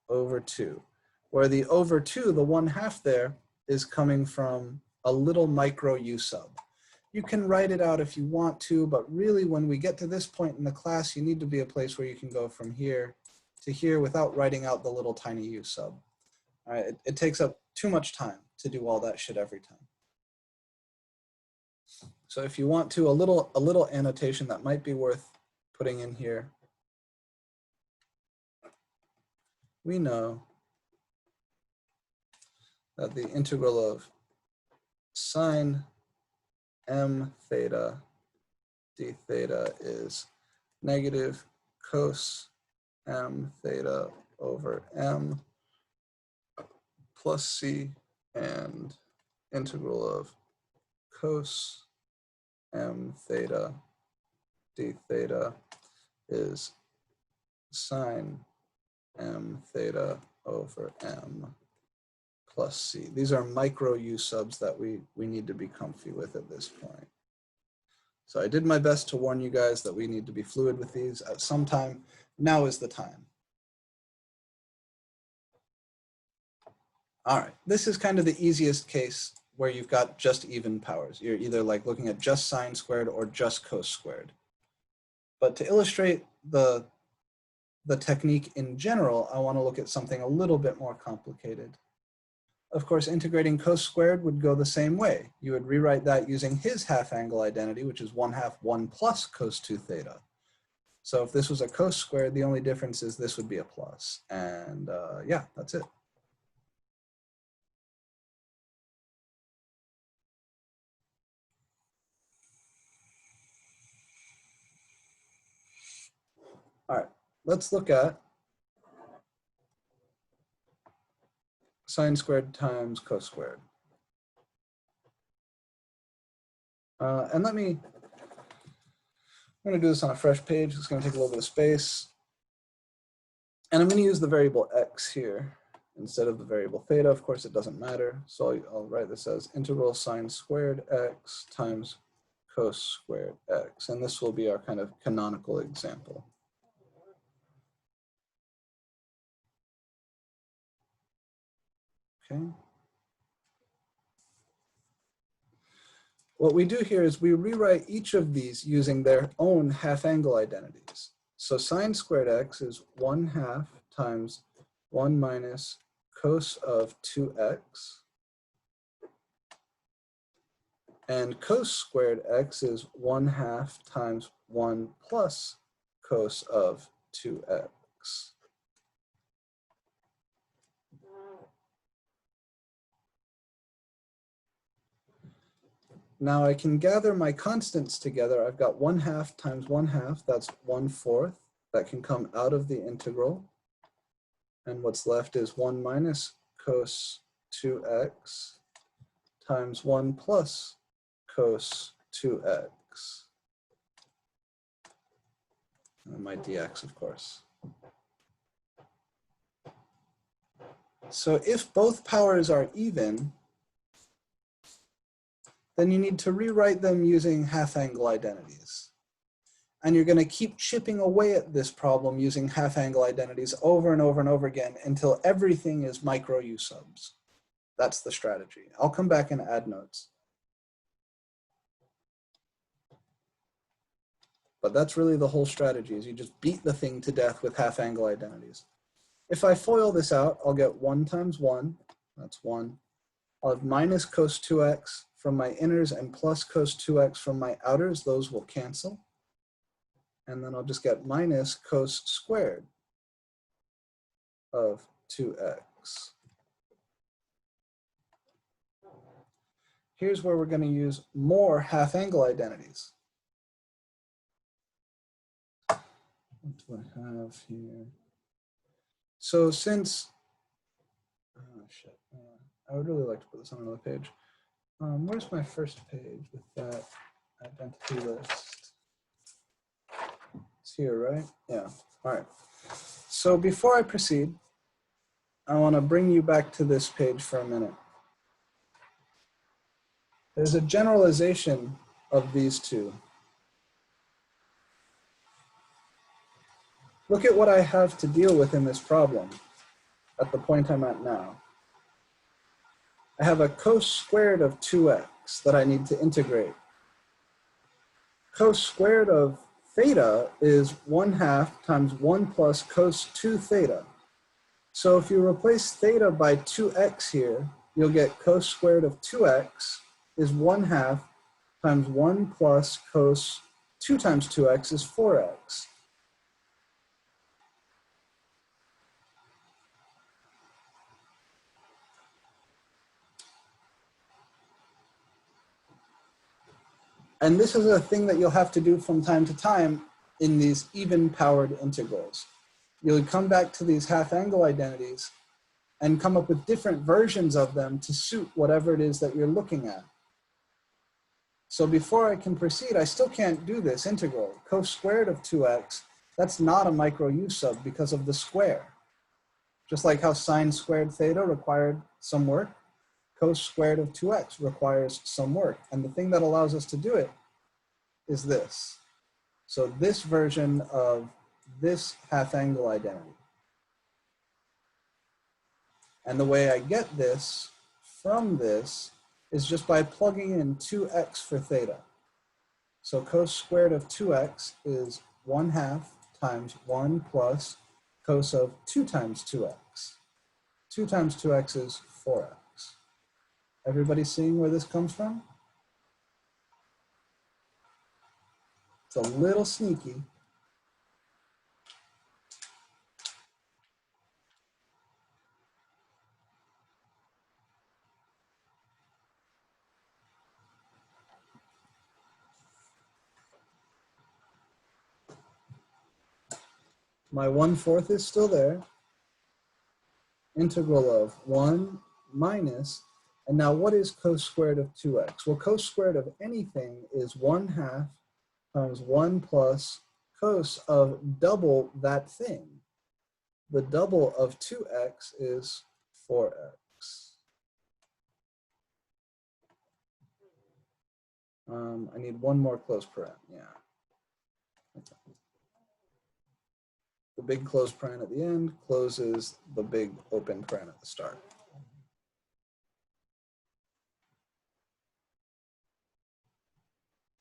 over 2, where the over 2, the 1/2 there, is coming from a little micro u sub. You can write it out if you want to, but really when we get to this point in the class, you need to be a place where you can go from here to here without writing out the little tiny u sub. All right, it takes up too much time to do all that shit every time. So if you want to, a little annotation that might be worth putting in here. We know that the integral of sine m theta d theta is negative cos m theta over m plus c, and integral of cos m theta d theta is sine m theta over m plus c. These are micro u subs that we need to be comfy with at this point. So I did my best to warn you guys that we need to be fluid with these at some time. Now is the time. All right, this is kind of the easiest case where you've got just even powers. You're either like looking at just sine squared or just cos squared. But to illustrate the technique in general, I want to look at something a little bit more complicated. Of course, integrating cos squared would go the same way. You would rewrite that using his half angle identity, which is 1/2 1 plus cos 2 theta. So if this was a cos squared, the only difference is this would be a plus. And yeah, that's it. All right, let's look at sine squared times cos squared. And I'm going to do this on a fresh page. It's going to take a little bit of space. And I'm going to use the variable x here instead of the variable theta. Of course, it doesn't matter. So I'll write this as integral sine squared x times cos squared x. And this will be our kind of canonical example. Okay. What we do here is we rewrite each of these using their own half angle identities. So sine squared x is 1/2 times 1 minus cos of 2x. And cos squared x is 1/2 times 1 plus cos of 2x. Now I can gather my constants together. I've got 1/2 times 1/2, that's 1/4. That can come out of the integral. And what's left is 1 minus cos 2x times 1 plus cos 2x. And my dx, of course. So if both powers are even, then you need to rewrite them using half angle identities. And you're going to keep chipping away at this problem using half angle identities over and over and over again until everything is micro u subs. That's the strategy. I'll come back and add notes. But that's really the whole strategy, is you just beat the thing to death with half angle identities. If I FOIL this out, I'll get 1 times 1, that's 1. I'll have minus cos 2x from my inners and plus cos 2x from my outers. Those will cancel. And then I'll just get minus cos squared of 2x. Here's where we're going to use more half angle identities. What do I have here? So since, oh shit. I would really like to put this on another page. Where's my first page with that identity list? It's here, right? Yeah, all right. So before I proceed, I want to bring you back to this page for a minute. There's a generalization of these two. Look at what I have to deal with in this problem at the point I'm at now. I have a cos squared of 2x that I need to integrate. Cos squared of theta is 1/2 times 1 plus cos 2 theta. So if you replace theta by 2x here, you'll get cos squared of 2x is 1/2 times 1 plus cos 2 times 2x is 4x. And this is a thing that you'll have to do from time to time in these even-powered integrals. You'll come back to these half-angle identities and come up with different versions of them to suit whatever it is that you're looking at. So before I can proceed, I still can't do this integral. Cos squared of 2x, that's not a micro u sub because of the square. Just like how sine squared theta required some work, cos squared of 2x requires some work. And the thing that allows us to do it is this. So this version of this half-angle identity. And the way I get this from this is just by plugging in 2x for theta. So cos squared of 2x is 1/2 times 1 plus cos of 2 times 2x. 2 times 2x is 4x. Everybody seeing where this comes from? It's a little sneaky. My 1/4 is still there. Integral of 1 minus, and now what is cos squared of 2x? Well, cos squared of anything is 1/2 times 1 plus cos of double that thing. The double of 2x is 4x. I need one more close paren, yeah. The big closed paren at the end closes the big open paren at the start.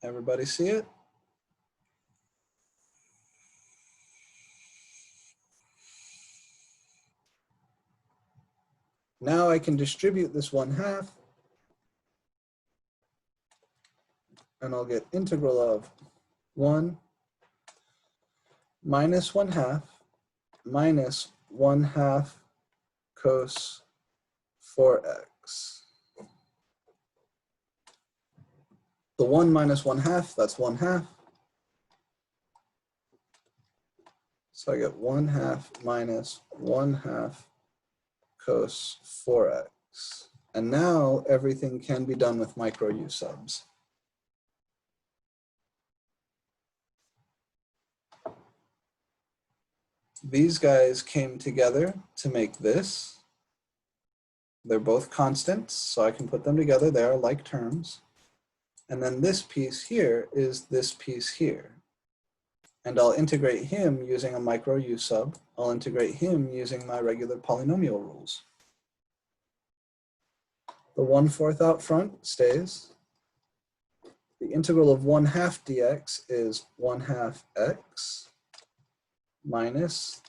Everybody see it? Now I can distribute this 1/2, and I'll get integral of 1 minus 1/2 minus 1/2 cos 4x. The 1 minus 1/2, that's 1/2. So I get 1/2 minus 1/2 cos 4x. And now everything can be done with micro u subs. These guys came together to make this. They're both constants, so I can put them together. They are like terms. And then this piece here is this piece here. And I'll integrate him using a micro u sub. I'll integrate him using my regular polynomial rules. The 1/4 out front stays. The integral of 1/2 dx is 1/2 x minus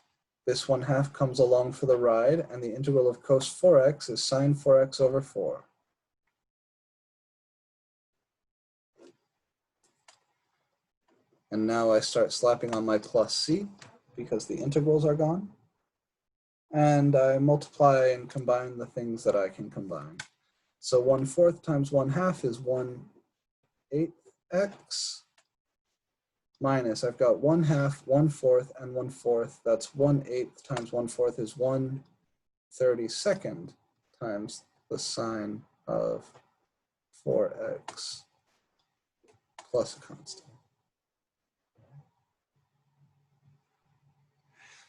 this 1/2 comes along for the ride, and the integral of cos 4x is sine 4x over 4. And now I start slapping on my plus c because the integrals are gone. And I multiply and combine the things that I can combine. So 1/4 times 1/2 is 1/8 x minus, I've got 1/2, 1/4, and 1/4. That's 1/8 times 1/4 is 1/32 times the sine of 4x plus a constant.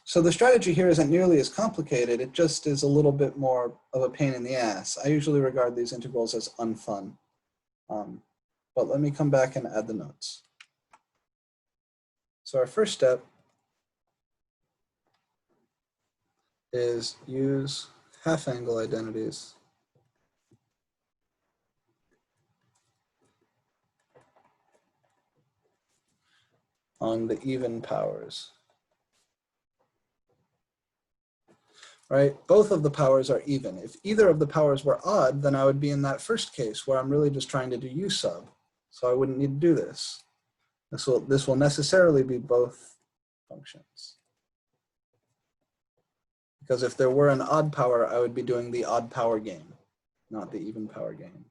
So the strategy here isn't nearly as complicated, it just is a little bit more of a pain in the ass. I usually regard these integrals as unfun. But let me come back and add the notes. So our first step is use half angle identities on the even powers. Right? Both of the powers are even. If either of the powers were odd, then I would be in that first case where I'm really just trying to do u sub. So I wouldn't need to do this. This will necessarily be both functions. Because if there were an odd power, I would be doing the odd power game, not the even power game.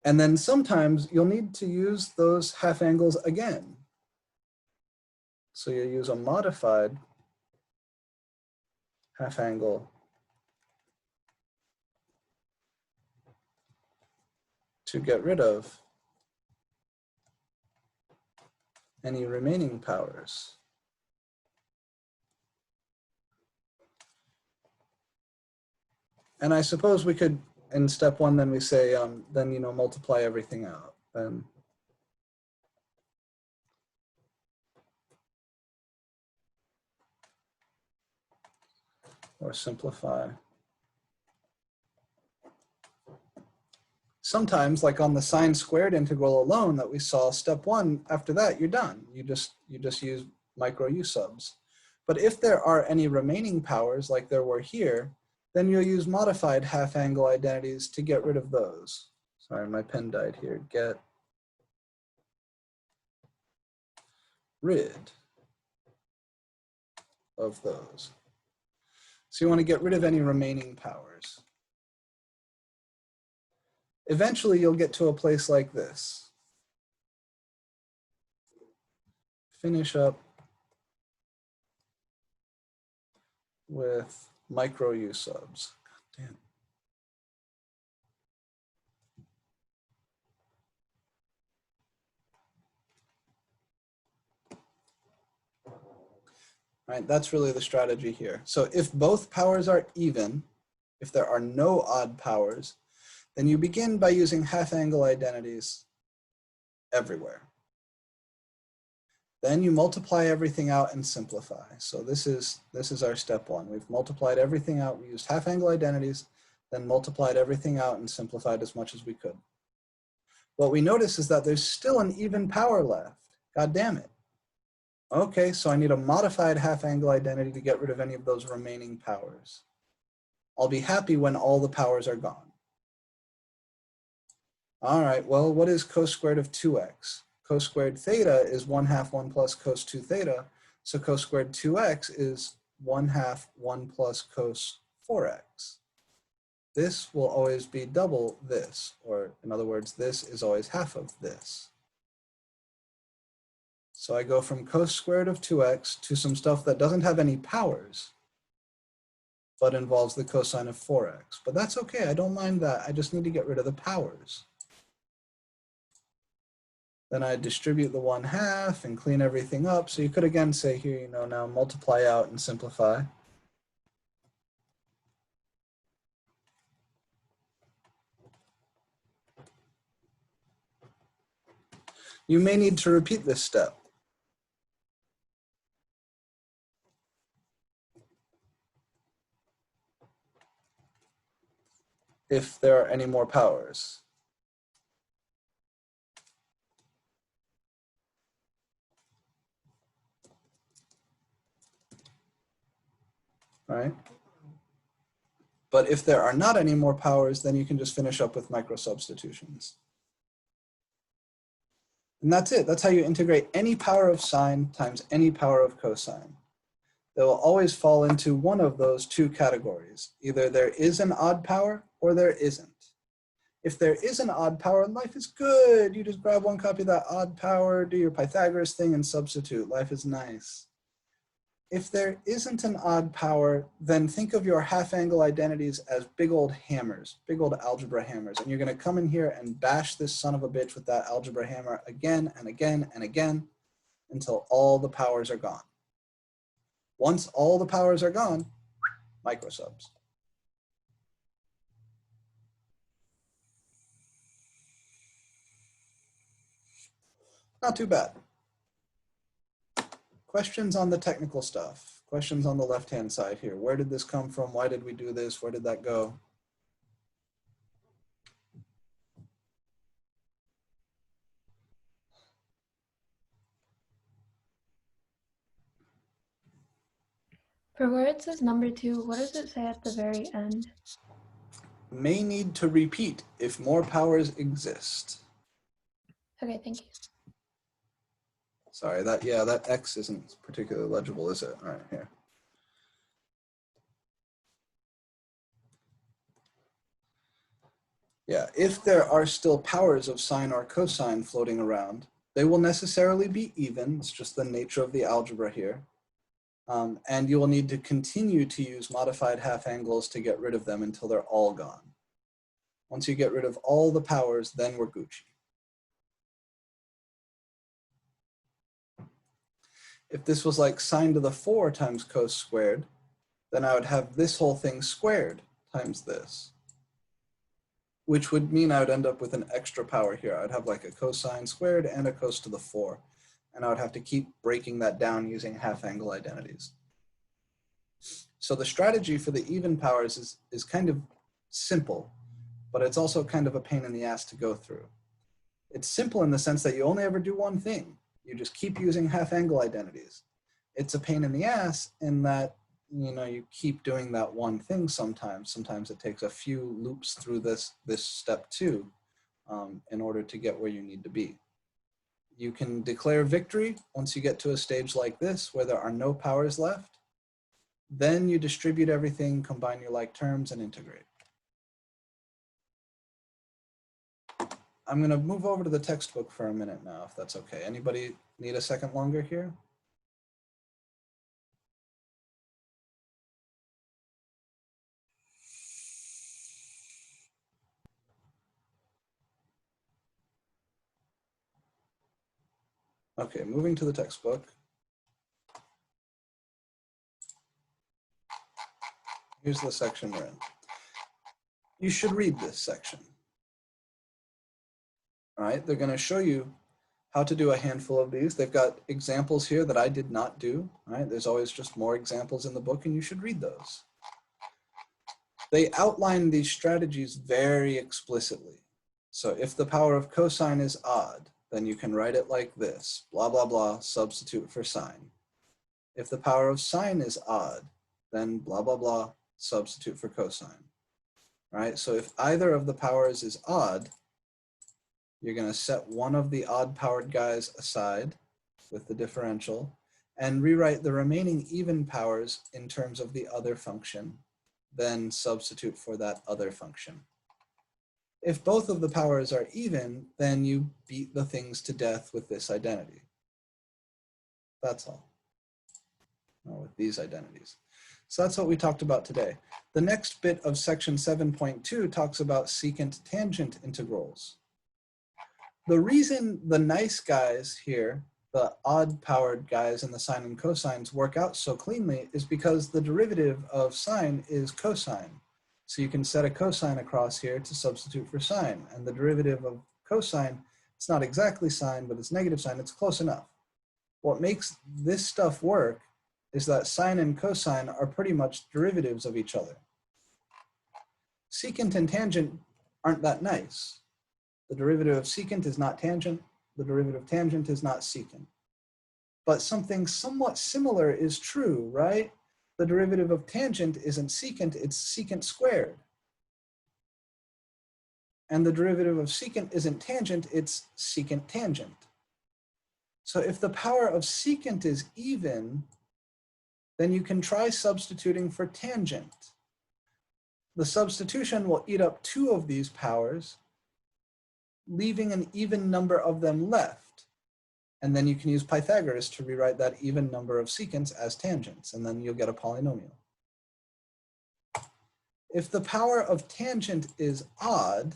And then sometimes you'll need to use those half angles again. So you use a modified half angle to get rid of any remaining powers. And I suppose we could, in step one, then we say, then, you know, multiply everything out. Then or simplify. Sometimes, like on the sine squared integral alone that we saw, step one, after that, you're done. You just use micro u subs. But if there are any remaining powers, like there were here, then you'll use modified half angle identities to get rid of those. Sorry, my pen died here. Get rid of those. So you want to get rid of any remaining powers. Eventually, you'll get to a place like this. Finish up with micro u subs. God damn. Right, that's really the strategy here. So if both powers are even, if there are no odd powers, then you begin by using half angle identities everywhere. Then you multiply everything out and simplify. So this is our step one. We've multiplied everything out. We used half angle identities, then multiplied everything out and simplified as much as we could. What we notice is that there's still an even power left. God damn it. Okay, so I need a modified half angle identity to get rid of any of those remaining powers. I'll be happy when all the powers are gone. All right, well, what is cos squared of 2x? Cos squared theta is 1/2 1 plus cos 2 theta. So cos squared 2x is 1/2 1 plus cos 4x. This will always be double this, or in other words, this is always half of this. So I go from cos squared of 2x to some stuff that doesn't have any powers, but involves the cosine of 4x. But that's okay, I don't mind that. I just need to get rid of the powers. Then I distribute the 1/2 and clean everything up. So you could again say here, you know, now multiply out and simplify. You may need to repeat this step. If there are any more powers. Right? But if there are not any more powers, then you can just finish up with micro substitutions. And that's it. That's how you integrate any power of sine times any power of cosine. They will always fall into one of those two categories. Either there is an odd power or there isn't. If there is an odd power, life is good. You just grab one copy of that odd power, do your Pythagoras thing, and substitute. Life is nice. if there isn't an odd power, then think of your half angle identities as big old hammers, big old algebra hammers. And you're going to come in here and bash this son of a bitch with that algebra hammer again and again and again until all the powers are gone. Once all the powers are gone, microsubs. Not too bad. Questions on the technical stuff? Questions on the left-hand side here. Where did this come from? Why did we do this? Where did that go? For where it says number 2, what does it say at the very end? May need to repeat if more powers exist. Okay, thank you. Sorry, that X isn't particularly legible, is it? All right, here. Yeah, if there are still powers of sine or cosine floating around, they will necessarily be even. It's just the nature of the algebra here. And you will need to continue to use modified half angles to get rid of them until they're all gone. Once you get rid of all the powers, then we're Gucci. If this was like sine to the 4 times cos squared, then I would have this whole thing squared times this, which would mean I would end up with an extra power here. I would have like a cosine squared and a cos to the 4. And I would have to keep breaking that down using half angle identities. So the strategy for the even powers is kind of simple, but it's also kind of a pain in the ass to go through. It's simple in the sense that you only ever do one thing. You just keep using half angle identities. It's a pain in the ass in that, you know, you keep doing that one thing sometimes. Sometimes it takes a few loops through this step 2 in order to get where you need to be. You can declare victory once you get to a stage like this where there are no powers left. Then you distribute everything, combine your like terms, and integrate. I'm going to move over to the textbook for a minute now, if that's okay. Anybody need a second longer here? Okay, moving to the textbook. Here's the section we're in. You should read this section. All right, they're going to show you how to do a handful of these. They've got examples here that I did not do. All right, there's always just more examples in the book, and you should read those. They outline these strategies very explicitly. So if the power of cosine is odd, then you can write it like this, blah, blah, blah, substitute for sine. If the power of sine is odd, then blah, blah, blah, substitute for cosine. All right, so if either of the powers is odd, you're going to set one of the odd powered guys aside with the differential and rewrite the remaining even powers in terms of the other function, then substitute for that other function. If both of the powers are even, then you beat the things to death with this identity. That's all. Or with these identities. So that's what we talked about today. The next bit of section 7.2 talks about secant tangent integrals. The reason the nice guys here, the odd powered guys and the sine and cosines work out so cleanly is because the derivative of sine is cosine. So you can set a cosine across here to substitute for sine. And the derivative of cosine, it's not exactly sine, but it's negative sine. It's close enough. What makes this stuff work is that sine and cosine are pretty much derivatives of each other. Secant and tangent aren't that nice. The derivative of secant is not tangent. The derivative of tangent is not secant. But something somewhat similar is true, right? The derivative of tangent isn't secant, it's secant squared. And the derivative of secant isn't tangent, it's secant tangent. So if the power of secant is even, then you can try substituting for tangent. The substitution will eat up 2 of these powers, leaving an even number of them left. And then you can use Pythagoras to rewrite that even number of secants as tangents, and then you'll get a polynomial. If the power of tangent is odd,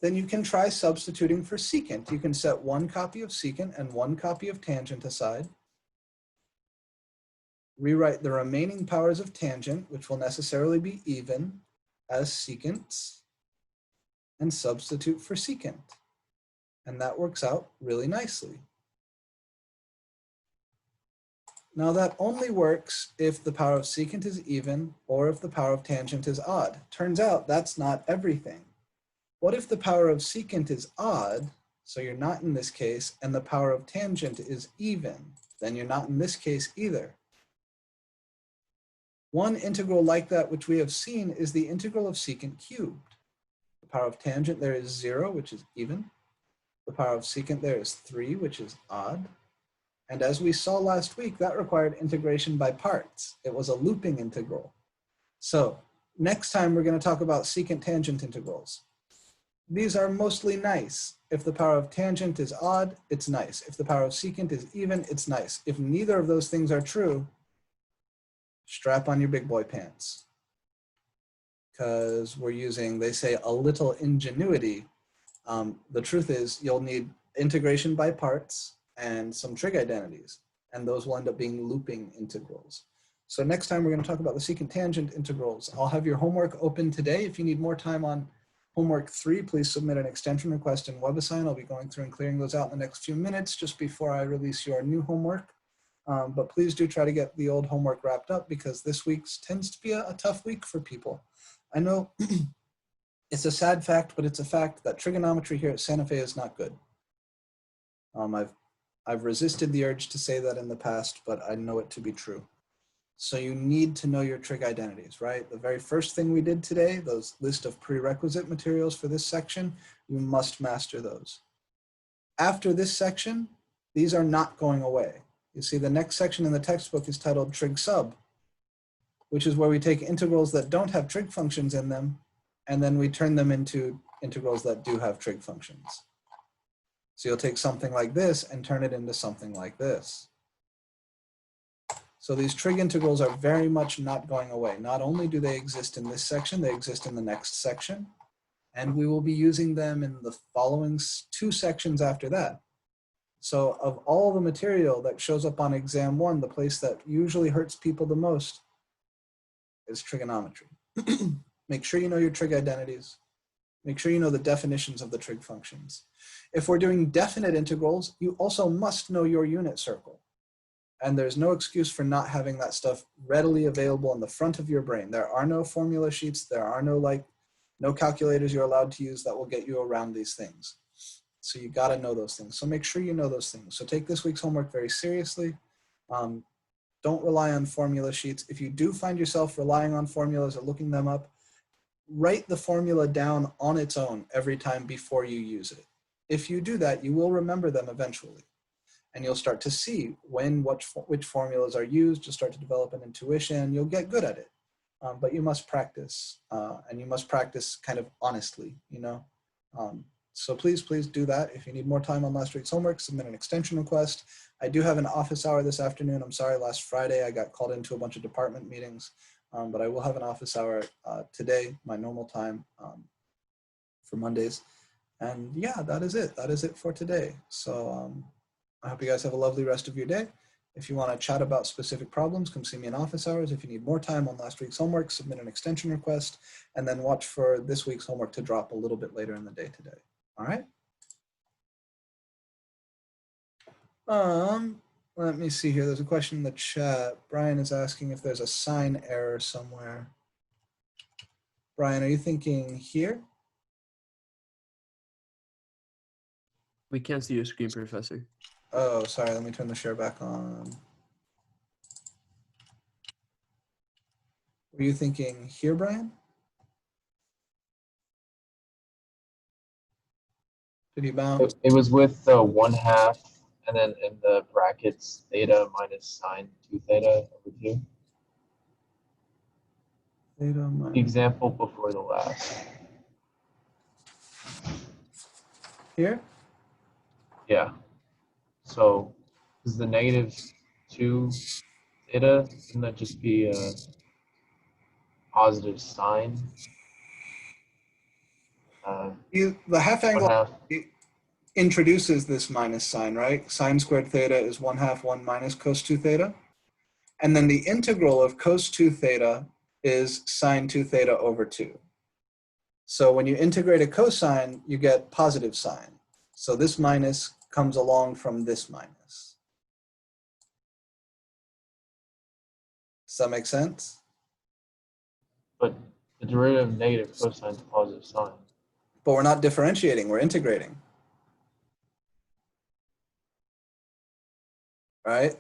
then you can try substituting for secant. You can set one copy of secant and one copy of tangent aside. Rewrite the remaining powers of tangent, which will necessarily be even, as secants, and substitute for secant. And that works out really nicely. Now that only works if the power of secant is even or if the power of tangent is odd. Turns out that's not everything. What if the power of secant is odd, so you're not in this case, and the power of tangent is even? Then you're not in this case either. One integral like that which we have seen is the integral of secant cubed. The power of tangent there is 0, which is even. The power of secant there is 3, which is odd. And as we saw last week, that required integration by parts. It was a looping integral. So next time we're going to talk about secant tangent integrals. These are mostly nice. If the power of tangent is odd, it's nice. If the power of secant is even, it's nice. If neither of those things are true, strap on your big boy pants. Because we're using, they say, a little ingenuity. The truth is you'll need integration by parts and some trig identities, and those will end up being looping integrals. So next time we're going to talk about the secant tangent integrals. I'll have your homework open today. If you need more time on homework 3, please submit an extension request in WebAssign. I'll be going through and clearing those out in the next few minutes just before I release your new homework. But please do try to get the old homework wrapped up because this week's tends to be a tough week for people. I know it's a sad fact, but it's a fact that trigonometry here at Santa Fe is not good. I've resisted the urge to say that in the past, but I know it to be true. So you need to know your trig identities, right? The very first thing we did today, those list of prerequisite materials for this section, you must master those. After this section, these are not going away. You see the next section in the textbook is titled trig sub, which is where we take integrals that don't have trig functions in them, and then we turn them into integrals that do have trig functions. So you'll take something like this and turn it into something like this. So these trig integrals are very much not going away. Not only do they exist in this section, they exist in the next section. And we will be using them in the following 2 sections after that. So of all the material that shows up on exam 1, the place that usually hurts people the most is trigonometry. Make sure you know your trig identities. Make sure you know the definitions of the trig functions. If we're doing definite integrals, you also must know your unit circle. And there's no excuse for not having that stuff readily available in the front of your brain. There are no formula sheets. There are no calculators you're allowed to use that will get you around these things. So you got to know those things. So make sure you know those things. So take this week's homework very seriously. Don't rely on formula sheets. If you do find yourself relying on formulas or looking them up, write the formula down on its own every time before you use it. If you do that, you will remember them eventually. And you'll start to see which formulas are used. You'll start to develop an intuition. You'll get good at it. But you must practice. And you must practice kind of honestly, you know. So please do that. If you need more time on last week's homework, submit an extension request. I do have an office hour this afternoon. I'm sorry, last Friday I got called into a bunch of department meetings. But I will have an office hour today, my normal time for Mondays. And yeah, that is it. That is it for today. So I hope you guys have a lovely rest of your day. If you want to chat about specific problems, come see me in office hours. If you need more time on last week's homework, submit an extension request, and then watch for this week's homework to drop a little bit later in the day today. All right? Let me see here. There's a question in the chat. Brian is asking if there's a sign error somewhere. Brian, are you thinking here? We can't see your screen, Professor. Oh, sorry. Let me turn the share back on. Were you thinking here, Brian? Did he bounce? It was with 1/2 and then in the brackets theta minus sine 2 theta over 2. Theta minus. The example before the last. Here? Yeah. So is the -2 theta, wouldn't that just be a positive sine? The half angle 1/2. introduces this minus sign, right? Sine squared theta is 1/2 1 minus cos 2 theta. And then the integral of cos 2 theta is sine 2 theta over 2. So when you integrate a cosine, you get positive sine. So this minus comes along from this minus. Does that make sense? But the derivative of negative cosine is positive sine. But we're not differentiating, we're integrating. Right?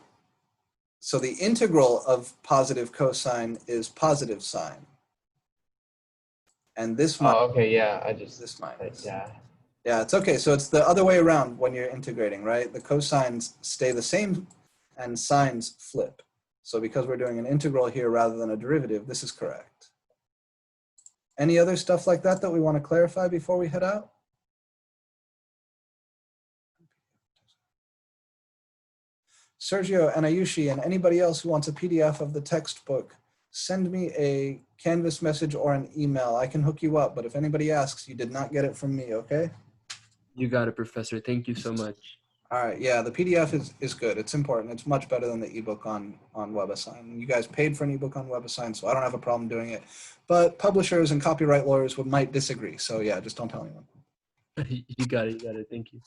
So the integral of positive cosine is positive sine. And this minus, Okay, yeah, this minus. yeah. Yeah, it's okay. So it's the other way around when you're integrating, right? The cosines stay the same and sines flip. So because we're doing an integral here rather than a derivative, this is correct. Any other stuff like that that we want to clarify before we head out? Sergio and Ayushi and anybody else who wants a PDF of the textbook, send me a Canvas message or an email. I can hook you up, but if anybody asks, you did not get it from me, okay? You got it, Professor. Thank you so much. All right, yeah, the PDF is good. It's important. It's much better than the ebook on WebAssign. You guys paid for an ebook on WebAssign, so I don't have a problem doing it. But publishers and copyright lawyers might disagree. So yeah, just don't tell anyone. You got it. You got it. Thank you.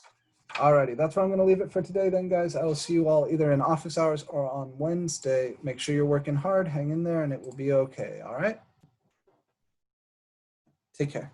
Alrighty, that's where I'm going to leave it for today then, guys. I will see you all either in office hours or on Wednesday. Make sure you're working hard, hang in there, and it will be okay, all right? Take care.